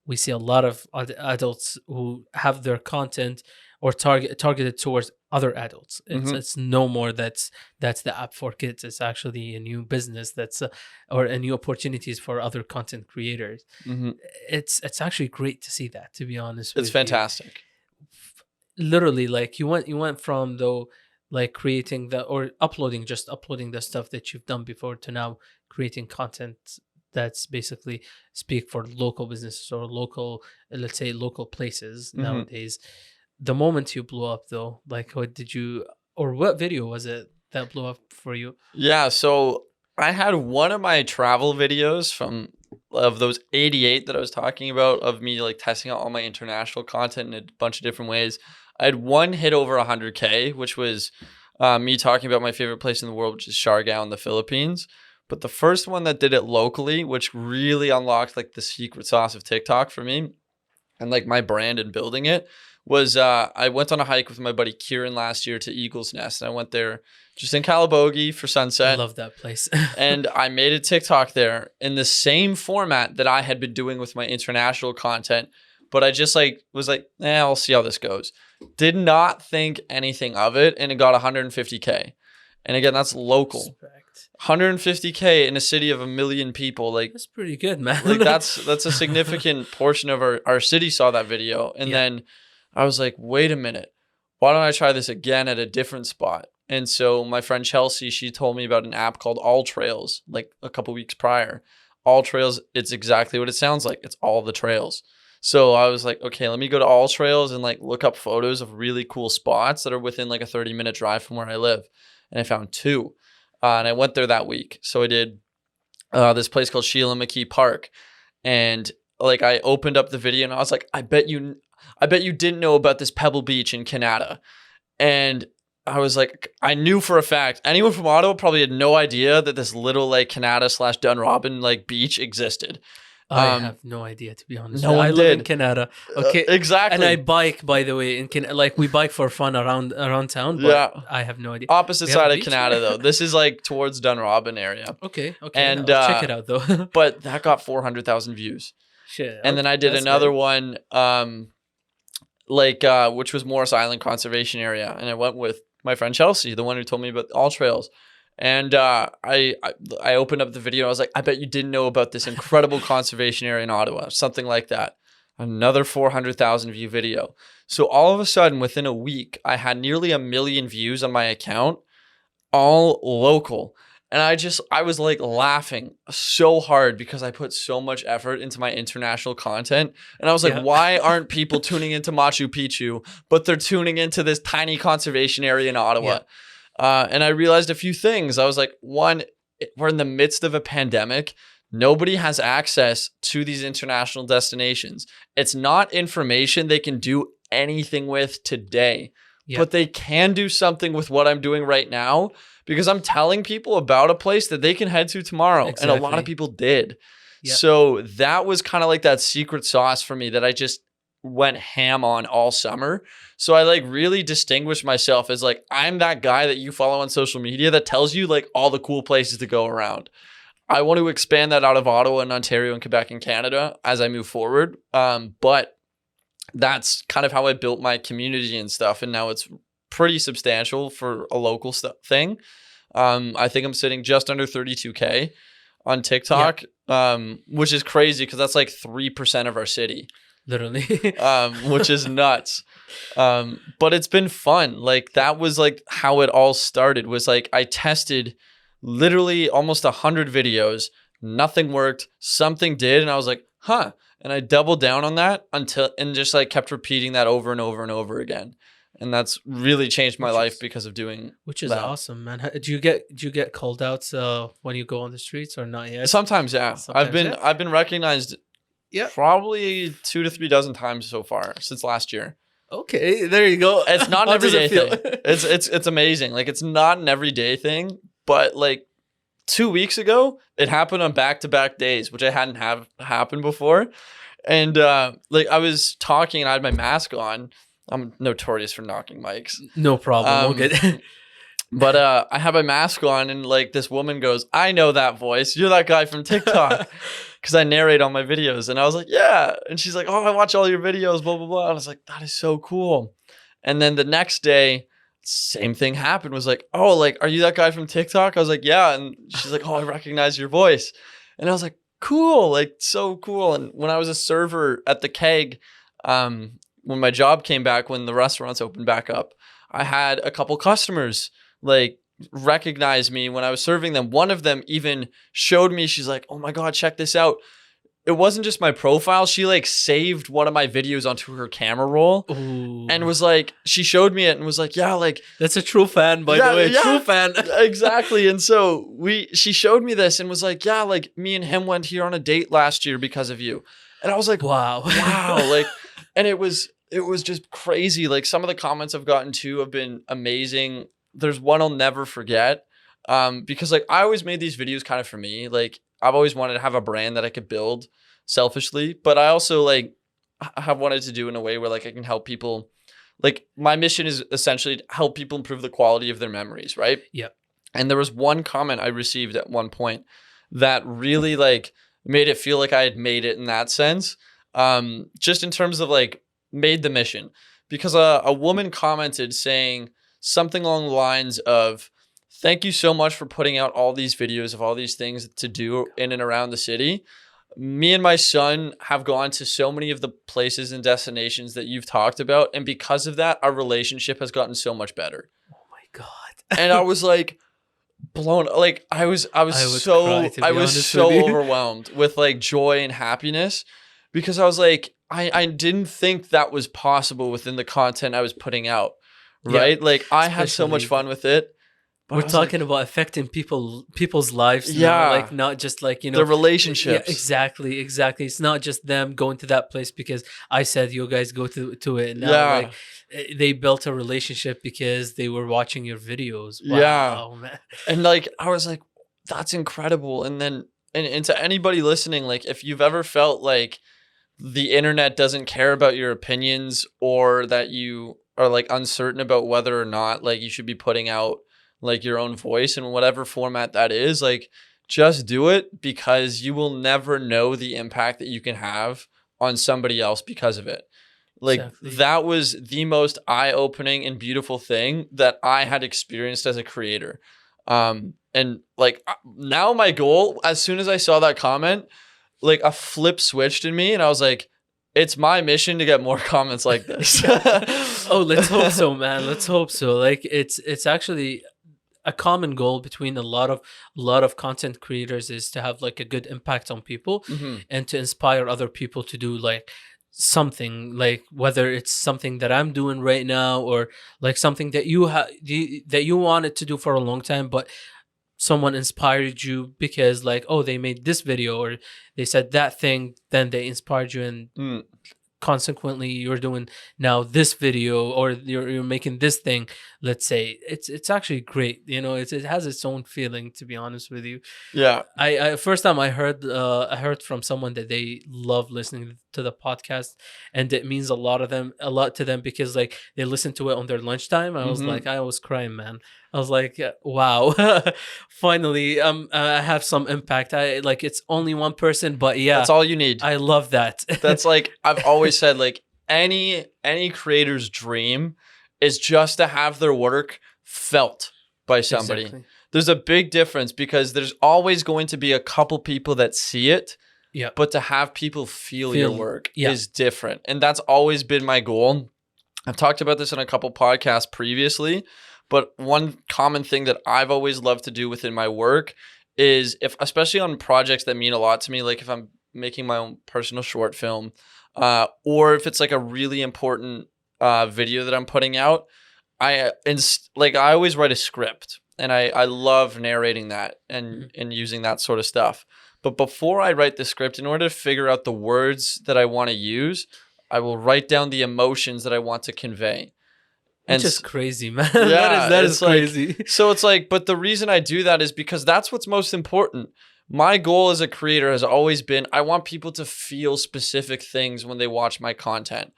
We see a lot of adults who have their content or targeted towards other adults. It's no more that's the app for kids. It's actually a new business or a new opportunities for other content creators. It's actually great to see that, to be honest. It's fantastic. Literally, like you went from like creating or uploading the stuff that you've done before to now creating content that's basically speak for local businesses or local, let's say local places nowadays. The moment you blew up though, like what video was it that blew up for you? Yeah, so I had one of my travel videos of those 88 that I was talking about, of me like testing out all my international content in a bunch of different ways. I had one hit over 100K, which was me talking about my favorite place in the world, which is Siargao in the Philippines. But the first one that did it locally, which really unlocked like the secret sauce of TikTok for me and like my brand and building it, was I went on a hike with my buddy Kieran last year to Eagle's Nest. And I went there just in Calabogie for sunset. I love that place. And I made a TikTok there in the same format that I had been doing with my international content. But I just like was like, I'll see how this goes. Did not think anything of it. And it got 150K. And again, that's local. Respect. 150K in a city of 1 million people. Like that's pretty good, man. Like that's a significant portion of our city saw that video. And then I was like, wait a minute, why don't I try this again at a different spot? And so my friend Chelsea, she told me about an app called All Trails, like a couple weeks prior. All Trails, it's exactly what it sounds like. It's all the trails. So I was like, okay, let me go to All Trails and like look up photos of really cool spots that are within like a 30-minute drive from where I live. And I found two. And I went there that week. So I did this place called Sheila McKee Park. And like I opened up the video and I was like, I bet you didn't know about this Pebble Beach in Canada. And I was like, I knew for a fact, anyone from Ottawa probably had no idea that this little like Canada/Dunrobin like beach existed. I have no idea, to be honest. No one I live in Canada. Okay, exactly. And I bike, by the way, like we bike for fun around town. But I have no idea. Opposite side of Canada, though. This is like towards Dunrobin area. Okay. And check it out though. But that got 400,000 views. Shit. And then I did another one, which was Morris Island Conservation Area, and I went with my friend Chelsea, the one who told me about All Trails. And I opened up the video and I was like, I bet you didn't know about this incredible conservation area in Ottawa, something like that. Another 400,000 view video. So all of a sudden, within a week, I had nearly 1 million views on my account, all local. And I was like laughing so hard because I put so much effort into my international content. And I was like, why aren't people tuning into Machu Picchu, but they're tuning into this tiny conservation area in Ottawa? And I realized a few things. I was like, one, we're in the midst of a pandemic. Nobody has access to these international destinations. It's not information they can do anything with today, but they can do something with what I'm doing right now because I'm telling people about a place that they can head to tomorrow. Exactly. And a lot of people did. So that was kind of like that secret sauce for me that I just went ham on all summer. So I like really distinguished myself as like, I'm that guy that you follow on social media that tells you like all the cool places to go around. I want to expand that out of Ottawa and Ontario and Quebec and Canada as I move forward. But that's kind of how I built my community and stuff. And now it's pretty substantial for a local thing. I think I'm sitting just under 32K on TikTok, which is crazy because that's like 3% of our city. Literally. Which is nuts. But it's been fun. Like that was like how it all started, was like I tested literally almost 100 videos. Nothing worked. Something did. And I was like, huh. And I doubled down on that and just like kept repeating that over and over and over again. And that's really changed my life because of doing which is that. Awesome, man. Do you get called out when you go on the streets or not yet? Sometimes, yeah. I've been recognized probably 2 to 3 dozen times so far since last year. Okay, there you go. It's not an everyday thing. It's amazing. Like it's not an everyday thing, but like 2 weeks ago, it happened on back-to-back days, which I hadn't have happened before. And like I was talking and I had my mask on. I'm notorious for knocking mics. No problem. We'll get But I have my mask on and like this woman goes, I know that voice. You're that guy from TikTok. Because I narrate on my videos. And I was like, yeah. And she's like, oh, I watch all your videos, blah, blah, blah. And I was like, that is so cool. And then the next day, same thing happened. Was like, oh, like, are you that guy from TikTok? I was like, yeah. And she's like, oh, I recognize your voice. And I was like, cool, like so cool. And when I was a server at the Keg, when my job came back, when the restaurants opened back up, I had a couple customers like recognize me when I was serving them. One of them even showed me, she's like, oh my God, check this out. It wasn't just my profile. She like saved one of my videos onto her camera roll. Ooh. And was like, she showed me it and was like, yeah, like that's a true fan, by the way. Yeah, true fan. Exactly. And so she showed me this and was like, yeah, like me and him went here on a date last year because of you. And I was like, wow. Like, and it was just crazy. Like some of the comments I've gotten too have been amazing. There's one I'll never forget. Because like I always made these videos kind of for me. Like I've always wanted to have a brand that I could build selfishly, but I also like have wanted to do in a way where like I can help people. Like my mission is essentially to help people improve the quality of their memories, right? Yep. And there was one comment I received at one point that really like made it feel like I had made it in that sense. Just in terms of like made the mission, because a woman commented saying something along the lines of, thank you so much for putting out all these videos of all these things to do in and around the city. Me and my son have gone to so many of the places and destinations that you've talked about. And because of that, our relationship has gotten so much better. Oh my God. And I was like blown. Like I was so overwhelmed with like joy and happiness, because I was like, I didn't think that was possible within the content I was putting out. Right. Yeah, like I had so much fun with it. We're talking about affecting people's lives. Now, like not just like, you know, their relationships. Yeah, exactly. It's not just them going to that place because I said you guys go to it. Now, like they built a relationship because they were watching your videos. Wow, man. And like I was like, that's incredible. And then and to anybody listening, like if you've ever felt like the internet doesn't care about your opinions, or that you are like uncertain about whether or not like you should be putting out like your own voice in whatever format that is, like just do it, because you will never know the impact that you can have on somebody else because of it. Like exactly. That was the most eye-opening and beautiful thing that I had experienced as a creator. And like now my goal, as soon as I saw that comment, like a flip switched in me and I was like, it's my mission to get more comments like this. Oh, let's hope so, man. Let's hope so. Like it's actually a common goal between a lot of content creators is to have like a good impact on people, and to inspire other people to do like something, like whether it's something that I'm doing right now or like something that you wanted to do for a long time, but someone inspired you because like, oh, they made this video or they said that thing, then they inspired you, and consequently you're doing now this video, or you're making this thing. Let's say it's actually great, you know. It has its own feeling, to be honest with you. Yeah. I first time I heard from someone that they love listening to the podcast, and it means a lot to them because like they listen to it on their lunchtime. I was like, I was crying, man. I was like, wow, finally, I have some impact. I like it's only one person, but yeah, that's all you need. I love that. That's like I've always said, like any creator's dream is just to have their work felt by somebody. Exactly. There's a big difference because there's always going to be a couple people that see it. Yeah. But to have people feel your work yeah. is different. And that's always been my goal. I've talked about this in a couple podcasts previously, but one common thing that I've always loved to do within my work is especially on projects that mean a lot to me, like if I'm making my own personal short film, or if it's like a really important video that I'm putting out, I always write a script, and I love narrating that and using that sort of stuff. But before I write the script, in order to figure out the words that I want to use, I will write down the emotions that I want to convey. Which is crazy, man. Yeah, that is crazy. So it's like, but the reason I do that is because that's what's most important. My goal as a creator has always been, I want people to feel specific things when they watch my content.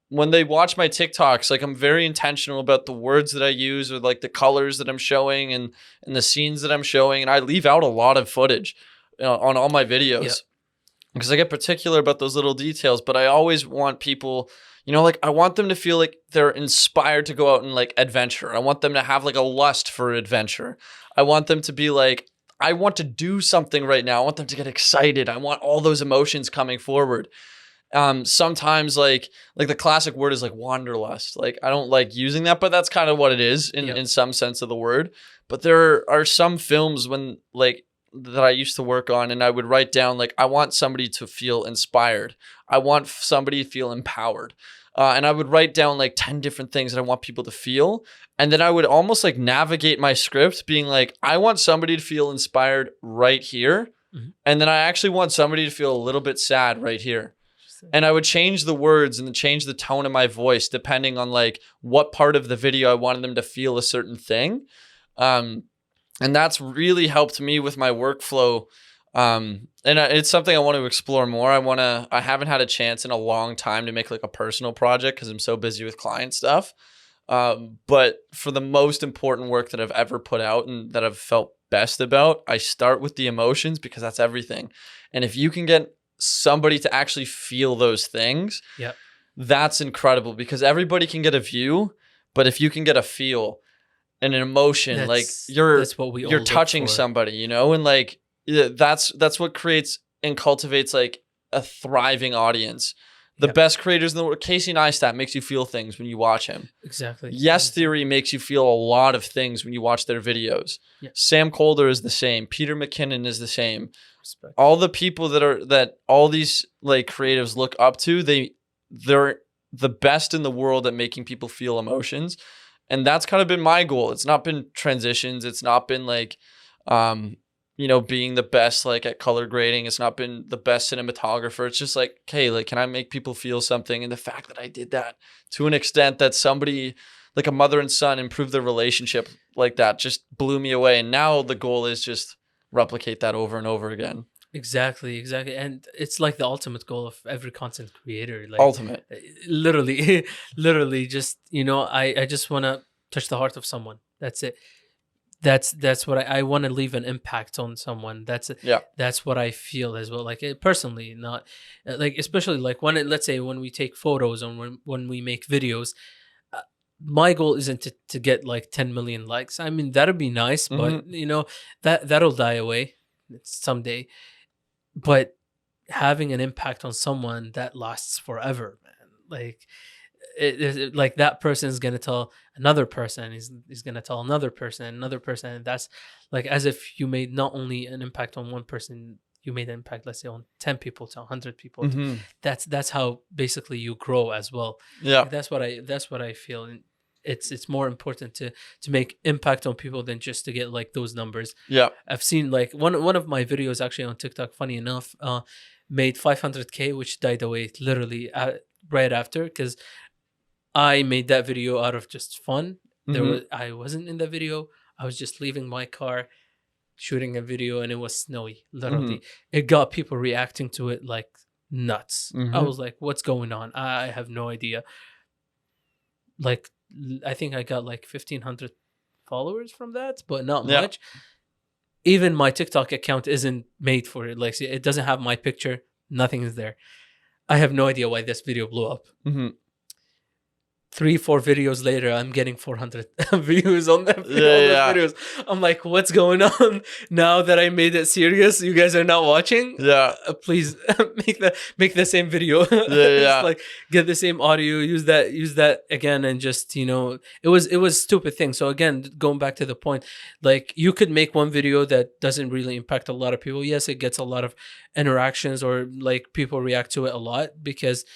When they watch my TikToks, like I'm very intentional about the words that I use or like the colors that I'm showing and the scenes that I'm showing. And I leave out a lot of footage on all my videos because I get particular about those little details. But I always want people, like I want them to feel like they're inspired to go out and like adventure. I want them to have like a lust for adventure. I want them to be like, I want to do something right now. I want them to get excited. I want all those emotions coming forward. Sometimes like the classic word is like wanderlust. Like I don't like using that, but that's kind of what it is in some sense of the word. But there are some films that I used to work on, and I would write down like, I want somebody to feel inspired. I want somebody to feel empowered. And I would write down like 10 different things that I want people to feel. And then I would almost like navigate my script being like, I want somebody to feel inspired right here. And then I actually want somebody to feel a little bit sad right here. And I would change the words and change the tone of my voice depending on like what part of the video I wanted them to feel a certain thing. And that's really helped me with my workflow. And it's something I want to explore more. I haven't had a chance in a long time to make like a personal project because I'm so busy with client stuff. But for the most important work that I've ever put out and that I've felt best about, I start with the emotions because that's everything. And if you can get somebody to actually feel those things, that's incredible because everybody can get a view, but if you can get a feel and an emotion, that's what you're touching somebody, and like that's what creates and cultivates like a thriving audience. The best creators in the world, Casey Neistat makes you feel things when you watch him. Exactly. Yes Theory makes you feel a lot of things when you watch their videos. Sam Kolder is the same. Peter McKinnon is the same. Respect. All the people that all these like creatives look up to, they're the best in the world at making people feel emotions. And that's kind of been my goal. It's not been transitions. It's not been like, being the best like at color grading. It's not been the best cinematographer. It's just like, okay, like, can I make people feel something? And the fact that I did that to an extent that somebody like a mother and son improved their relationship like that just blew me away. And now the goal is just replicate that over and over again. Exactly. And it's like the ultimate goal of every content creator. Like ultimate. Literally just, I just want to touch the heart of someone. That's it. That's what I want to leave an impact on someone. That's what I feel as well. Like personally, not like, especially like let's say when we take photos and when we make videos, my goal isn't to get like 10 million likes. I mean, that'd be nice, but that'll die away someday. But having an impact on someone that lasts forever, man. Like like that person is gonna tell another person, is gonna tell another person, and that's like as if you made not only an impact on one person, you made an impact, let's say, on 10 people to 100 people. That's how basically you grow as well. Like that's what I feel. And it's more important to make impact on people than just to get like those numbers. I've seen like one of my videos actually on TikTok, funny enough, made 500K, which died away literally right after, because I made that video out of just fun. I wasn't in the video. I was just leaving my car, shooting a video, and it was snowy. Literally, it got people reacting to it like nuts. I Mhm. was like, what's going on? I have no idea. Like, I think I got like 1,500 followers from that, but not Yeah. much. Even my TikTok account isn't made for it. Like, it doesn't have my picture. Nothing is there. I have no idea why this video blew up. Mhm. 3-4 videos later, I'm getting 400 views on them, Yeah, on those yeah. videos. I'm like, what's going on? Now that I made it serious, you guys are not watching. Yeah. Please make the same video. Yeah. Just like get the same audio, use that again, and just, you know, it was stupid thing. So again, going back to the point, like, you could make one video that doesn't really impact a lot of people. Yes, it gets a lot of interactions, or like people react to it a lot because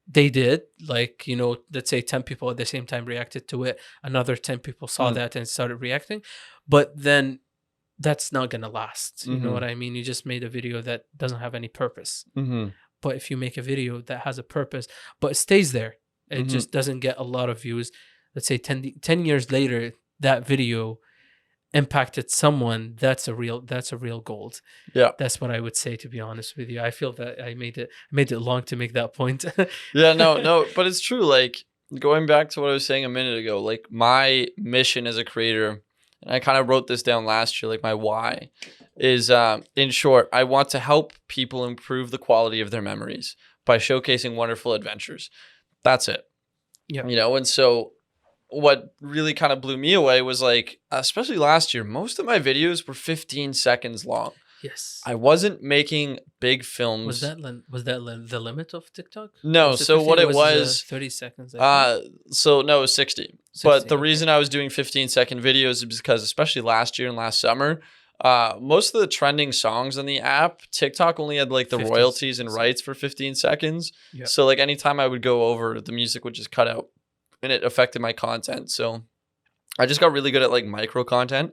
they did, like, you know, let's say 10 people at the same time reacted to it, another 10 people saw that and started reacting, but then that's not gonna last. You know what I mean? You just made a video that doesn't have any purpose. But if you make a video that has a purpose but it stays there, it just doesn't get a lot of views, let's say 10 years later, that video impacted someone, that's a real gold. Yeah. That's what I would say, to be honest with you. I feel that I made it long to make that point. Yeah, no, but it's true. Like, going back to what I was saying a minute ago, like, my mission as a creator, and I kind of wrote this down last year, like, my why is, in short, I want to help people improve the quality of their memories by showcasing wonderful adventures. That's it. Yeah. You know, and so what really kind of blew me away was, like, especially last year, most of my videos were 15 seconds long. Yes. I wasn't making big films. Was that the limit of TikTok? No, Was it so 15? what it Was was 30 seconds. I think? So no, it was 60. But 60, the okay. reason I was doing 15-second videos is because, especially last year and last summer, most of the trending songs on the app, TikTok only had like the 15 royalties and seconds. rights for 15 seconds. Yeah. So like anytime I would go over, the music would just cut out, and it affected my content. So I just got really good at like micro content,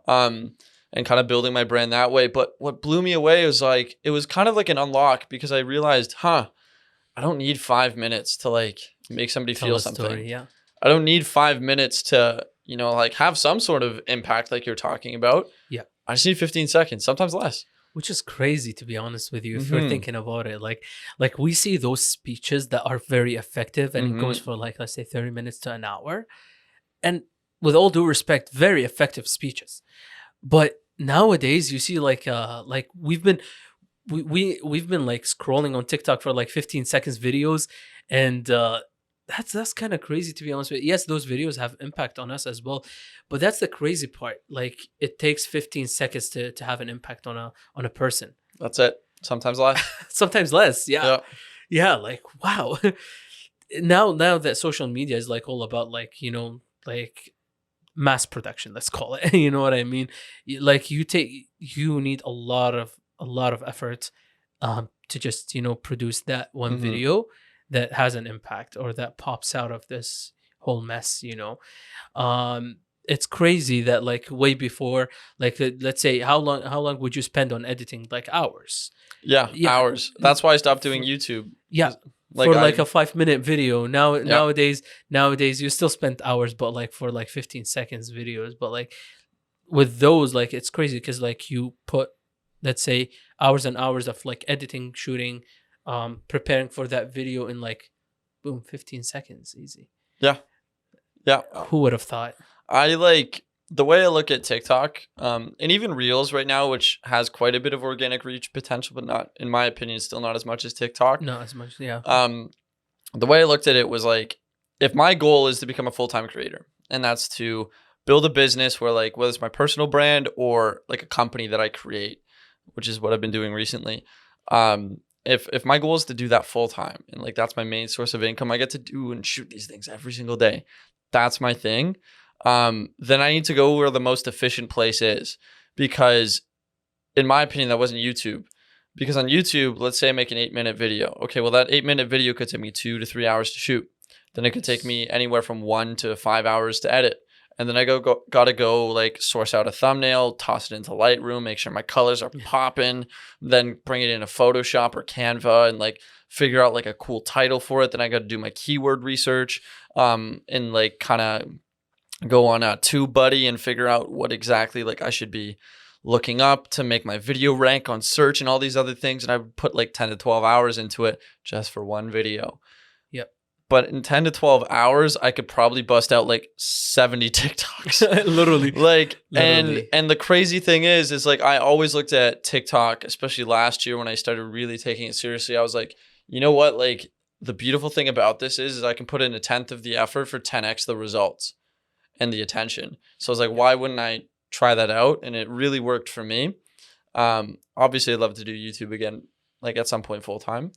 and kind of building my brand that way. But what blew me away was, like, it was kind of like an unlock, because I realized, I don't need 5 minutes to like make somebody Tell feel a something. story, yeah. I don't need 5 minutes to, you know, like, have some sort of impact like you're talking about. Yeah. I just need 15 seconds, sometimes less. Which is crazy, to be honest with you, if you're thinking about it. Like we see those speeches that are very effective, and it goes for like, let's say 30 minutes to an hour. And with all due respect, very effective speeches. But nowadays you see like we've been like scrolling on TikTok for like 15 seconds videos, and that's kind of crazy, to be honest with you. Yes, those videos have impact on us as well, but that's the crazy part. Like, it takes 15 seconds to have an impact on a person. That's it. Sometimes less. Sometimes less. Yeah. Like, wow. now that social media is like all about, like, you know, like mass production, let's call it. You know what I mean? Like, you need a lot of effort to just, you know, produce that one video that has an impact, or that pops out of this whole mess, you know. It's crazy that, like, way before, like, let's say, how long would you spend on editing? Like, hours. Yeah, hours. That's why I stopped doing YouTube. Yeah. Like, for like a 5-minute video. Nowadays you still spend hours, but like for like 15 seconds videos. But like with those, like, it's crazy, because like you put, let's say, hours and hours of like editing, shooting, preparing for that video in like, boom, 15 seconds, easy. Yeah. Who would have thought? I like the way I look at TikTok, and even Reels right now, which has quite a bit of organic reach potential, but not, in my opinion, still not as much as TikTok. Not as much, yeah. The way I looked at it was like, if my goal is to become a full-time creator, and that's to build a business where, like, whether it's my personal brand or like a company that I create, which is what I've been doing recently. If my goal is to do that full-time, and like that's my main source of income, I get to do and shoot these things every single day. That's my thing. Then I need to go where the most efficient place is, because in my opinion, that wasn't YouTube. Because on YouTube, let's say I make an 8-minute video. Okay, well, that 8-minute video could take me 2 to 3 hours to shoot. Then it could take me anywhere from 1 to 5 hours to edit. And then I gotta go like source out a thumbnail, toss it into Lightroom, make sure my colors are popping, then bring it into Photoshop or Canva and like figure out like a cool title for it. Then I gotta do my keyword research, and like kind of go on a TubeBuddy and figure out what exactly like I should be looking up to make my video rank on search and all these other things. And I would put like 10 to 12 hours into it just for one video. Yep. But in 10 to 12 hours, I could probably bust out like 70 TikToks. Literally. Like, Literally. and the crazy thing is like, I always looked at TikTok, especially last year when I started really taking it seriously. I was like, you know what? Like, the beautiful thing about this is I can put in a tenth of the effort for 10x the results and the attention. So I was like, why wouldn't I try that out? And it really worked for me. Obviously, I'd love to do YouTube again, like at some point full time.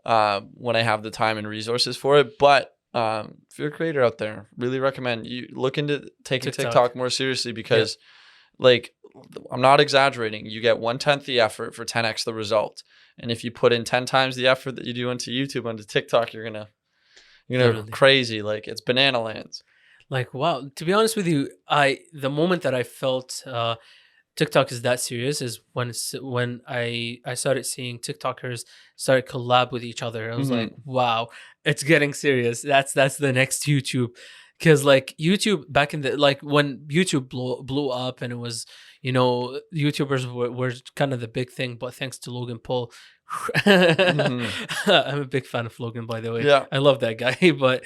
When I have the time and resources for it. But if you're a creator out there, really recommend you look into taking TikTok more seriously because like, I'm not exaggerating. You get 1/10 the effort for 10x the result. And if you put in 10 times the effort that you do into YouTube, onto TikTok, you're gonna go crazy. Like, it's banana lands. Like, wow. To be honest with you, the moment that I felt TikTok is that serious is when I started seeing TikTokers start collab with each other. I was like, wow, it's getting serious. That's the next YouTube. Because like YouTube back in the, like when YouTube blew up and it was, you know, YouTubers were kind of the big thing, but thanks to Logan Paul, I'm a big fan of Logan, by the way. Yeah. I love that guy. But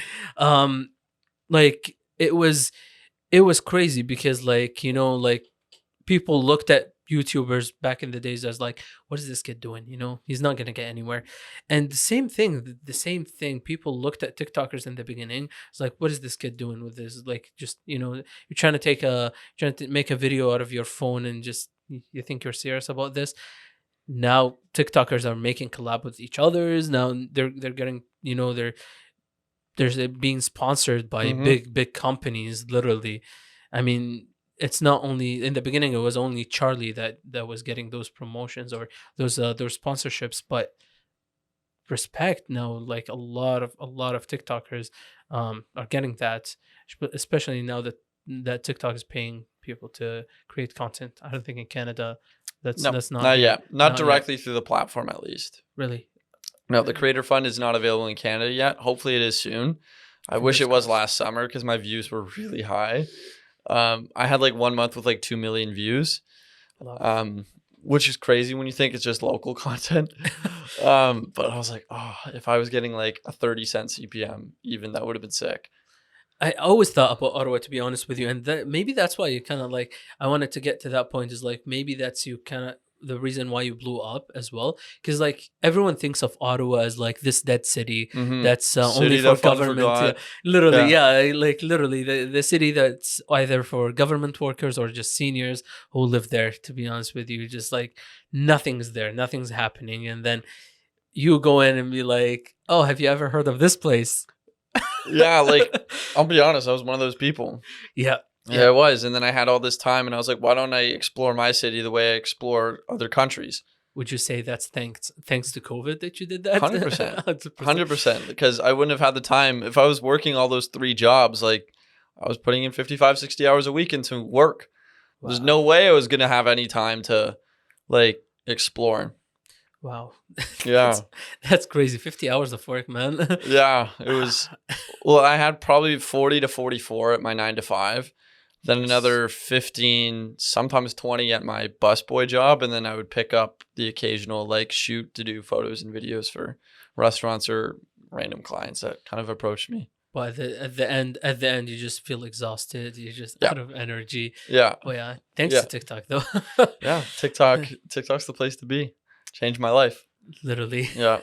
like it was crazy because, like, you know, like people looked at YouTubers back in the days as like, what is this kid doing? You know, he's not gonna get anywhere. And the same thing. People looked at TikTokers in the beginning. It's like, what is this kid doing with this? Like, just, you know, you're trying to make a video out of your phone and just you think you're serious about this. Now TikTokers are making collab with each others. Now they're getting, you know, they're being sponsored by big companies. Literally, I mean. It's not only in the beginning, it was only Charlie that was getting those promotions or those sponsorships, but respect now, like a lot of TikTokers are getting that, especially now that TikTok is paying people to create content. I don't think in Canada that's not yet. Not directly through the platform, at least. Really? No, the Creator Fund is not available in Canada yet. Hopefully it is soon. I wish it was last summer because my views were really high. I had like 1 month with like 2 million views, which is crazy when you think it's just local content. But I was like, oh, if I was getting like a 30-cent CPM, even that would have been sick. I always thought about Ottawa, to be honest with you, and maybe that's why you kind of like. I wanted to get to that point. Is like maybe that's you kind of the reason why you blew up as well, because like everyone thinks of Ottawa as like this dead city that's only for government. Literally, like literally the city that's either for government workers or just seniors who live there. To be honest with you, just like nothing's there, nothing's happening, and then you go in and be like, "Oh, have you ever heard of this place?" Yeah, like I'll be honest, I was one of those people. Yeah, it was. And then I had all this time and I was like, why don't I explore my city the way I explore other countries? Would you say that's thanks to COVID that you did that? 100%. 100%. Because I wouldn't have had the time. If I was working all those 3 jobs, like I was putting in 55, 60 hours a week into work. Wow. There's no way I was going to have any time to like explore. Wow. Yeah. That's crazy. 50 hours of work, man. Yeah. It was, well, I had probably 40 to 44 at my 9 to 5. Then another 15, sometimes 20 at my busboy job. And then I would pick up the occasional like shoot to do photos and videos for restaurants or random clients that kind of approached me. But at the end, you just feel exhausted. You're just out of energy. Yeah. Oh yeah. Thanks to TikTok though. Yeah. TikTok's the place to be. Changed my life. Literally. Yeah.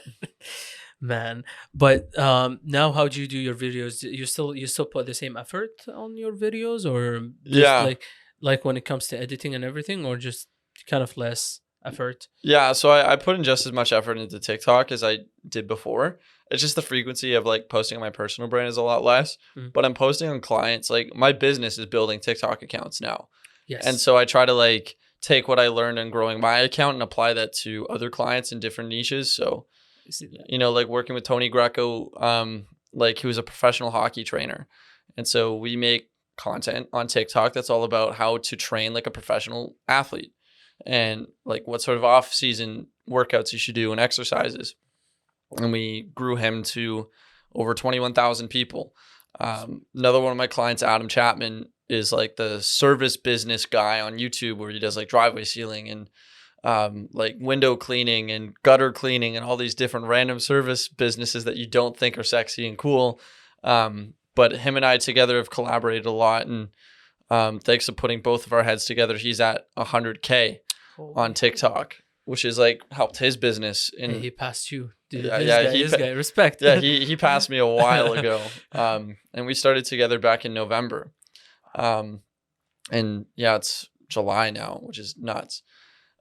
Man. But now how do you do your videos? You still put the same effort on your videos, or just like when it comes to editing and everything, or just kind of less effort? Yeah, so I put in just as much effort into TikTok as I did before. It's just the frequency of like posting on my personal brand is a lot less, but I'm posting on clients. Like my business is building TikTok accounts now. Yes. And so I try to like take what I learned in growing my account and apply that to other clients in different niches. So, you know, like working with Tony Greco, like he was a professional hockey trainer. And so we make content on TikTok that's all about how to train like a professional athlete and like what sort of off-season workouts you should do and exercises. And we grew him to over 21,000 people. Another one of my clients, Adam Chapman, is like the service business guy on YouTube where he does like driveway sealing and like window cleaning and gutter cleaning and all these different random service businesses that you don't think are sexy and cool. But him and I together have collaborated a lot, and thanks to putting both of our heads together, he's at 100K on TikTok, which is like helped his business. And he passed you. Dude, yeah, this guy, respect. Yeah, he passed me a while ago. And we started together back in November. And yeah, it's July now, which is nuts.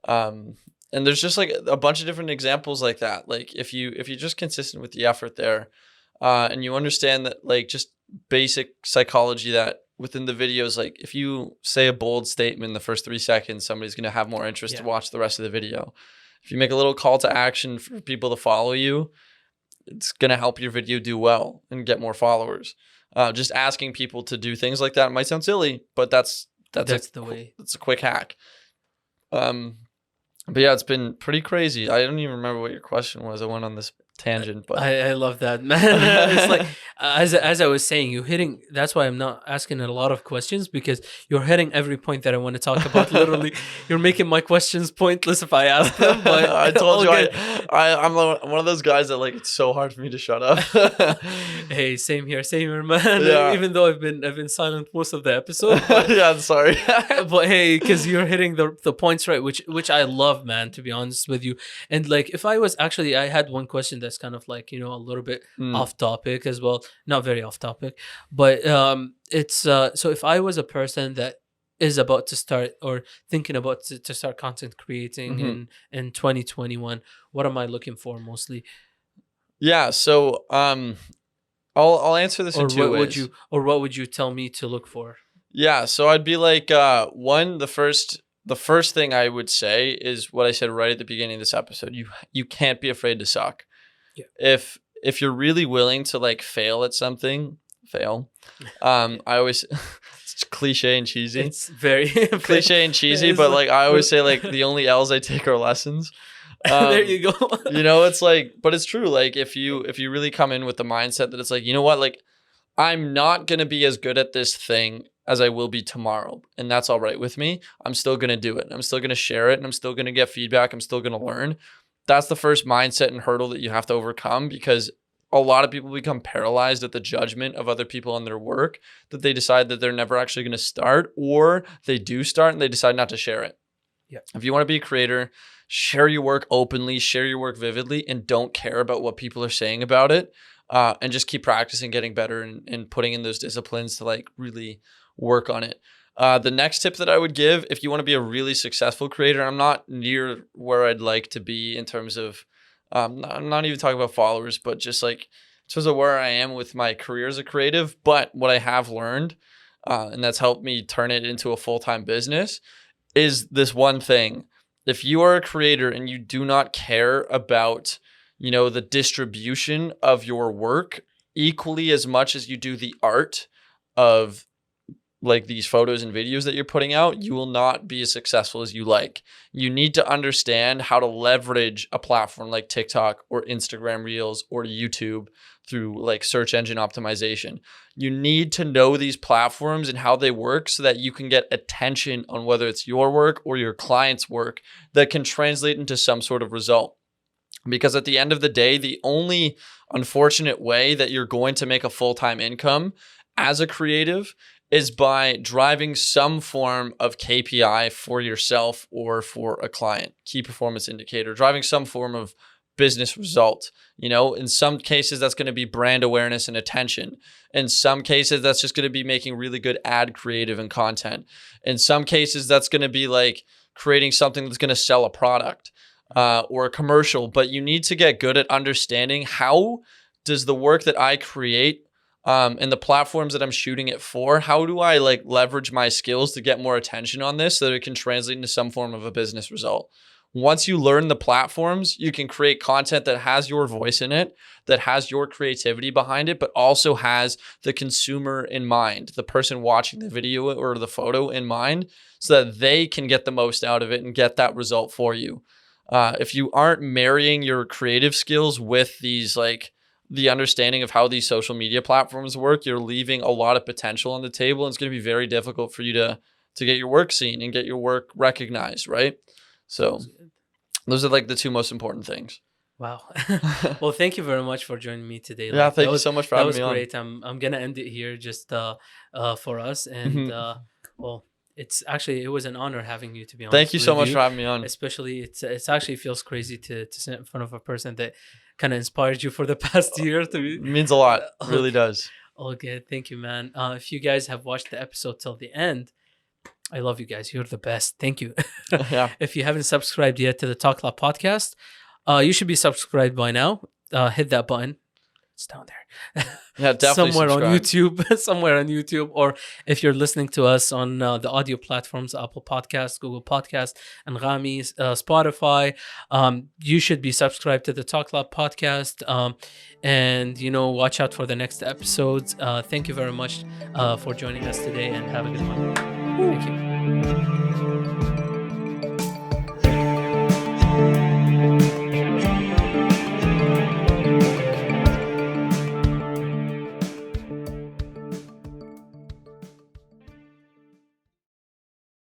And there's just like a bunch of different examples like that. Like if you're just consistent with the effort there, and you understand that like just basic psychology that within the videos, like if you say a bold statement in the first 3 seconds, somebody's going to have more interest to watch the rest of the video. If you make a little call to action for people to follow you, it's going to help your video do well and get more followers. Just asking people to do things like that might sound silly, but that's the way. It's a quick hack. But yeah, it's been pretty crazy. I don't even remember what your question was. I went on this tangent, but I love that, man. It's like as I was saying, you're hitting. That's why I'm not asking a lot of questions, because you're hitting every point that I want to talk about. Literally, you're making my questions pointless if I ask them. But I told you, I'm one of those guys that like it's so hard for me to shut up. Hey, same here, man. Yeah. Even though I've been silent most of the episode. But, yeah, I'm sorry. But hey, because you're hitting the points right, which I love, man. To be honest with you, and like if I was actually, I had one question that's kind of like, a little bit off topic as well, not very off topic, but it's so if I was a person that is about to start or thinking about to start content creating in 2021, what am I looking for mostly? Yeah, so I'll answer this in two ways. What would you tell me to look for? Yeah, so I'd be like one, the first thing I would say is what I said right at the beginning of this episode. You can't be afraid to suck. Yeah. If you're really willing to like fail at something, fail. I always it's cliche and cheesy. It's very cliche and cheesy, but like I always say like the only L's I take are lessons. There you go. It's like, but it's true. Like if you really come in with the mindset that it's like, you know what, like I'm not gonna be as good at this thing as I will be tomorrow, and that's all right with me. I'm still gonna do it. I'm still gonna share it, and I'm still gonna get feedback. I'm still gonna learn. That's the first mindset and hurdle that you have to overcome, because a lot of people become paralyzed at the judgment of other people on their work, that they decide that they're never actually going to start, or they do start and they decide not to share it. Yeah. If you want to be a creator, share your work openly, share your work vividly, and don't care about what people are saying about it. And just keep practicing, getting better, and putting in those disciplines to like really work on it. The next tip that I would give, if you want to be a really successful creator, I'm not near where I'd like to be in terms of, I'm not even talking about followers, but just like in terms of where I am with my career as a creative. But what I have learned, and that's helped me turn it into a full-time business, is this one thing. If you are a creator and you do not care about, the distribution of your work equally as much as you do the art of like these photos and videos that you're putting out, you will not be as successful as you like. You need to understand how to leverage a platform like TikTok or Instagram Reels or YouTube through like search engine optimization. You need to know these platforms and how they work so that you can get attention on whether it's your work or your client's work that can translate into some sort of result. Because at the end of the day, the only unfortunate way that you're going to make a full-time income as a creative is by driving some form of KPI for yourself or for a client, key performance indicator, driving some form of business result. In some cases, that's going to be brand awareness and attention. In some cases, that's just going to be making really good ad creative and content. In some cases, that's going to be like creating something that's going to sell a product or a commercial. But you need to get good at understanding how does the work that I create and the platforms that I'm shooting it for, how do I like leverage my skills to get more attention on this so that it can translate into some form of a business result? Once you learn the platforms, you can create content that has your voice in it, that has your creativity behind it, but also has the consumer in mind, the person watching the video or the photo in mind, so that they can get the most out of it and get that result for you. If you aren't marrying your creative skills with these like the understanding of how these social media platforms work, you're leaving a lot of potential on the table. And it's going to be very difficult for you to get your work seen and get your work recognized, right? So those are like the two most important things. Wow. Well, thank you very much for joining me today. Yeah, thank you so much for having me on. That was great. I'm gonna end it here just for us. And well, it was an honor having you, to be honest. Thank you so much for having me on. Especially it's actually feels crazy to sit in front of a person that kind of inspired you for the past year. It means a lot. It really does. All good. Thank you, man. If you guys have watched the episode till the end, I love you guys. You're the best. Thank you. Yeah. If you haven't subscribed yet to the Talk Lab podcast, you should be subscribed by now. Hit that button. It's down there. Yeah, definitely somewhere subscribe. on YouTube. Somewhere on YouTube. Or if you're listening to us on the audio platforms, Apple Podcasts, Google Podcasts, and Jameys, Spotify, you should be subscribed to the Talk Lab podcast. And, watch out for the next episodes. Thank you very much for joining us today, and have a good one. Thank you.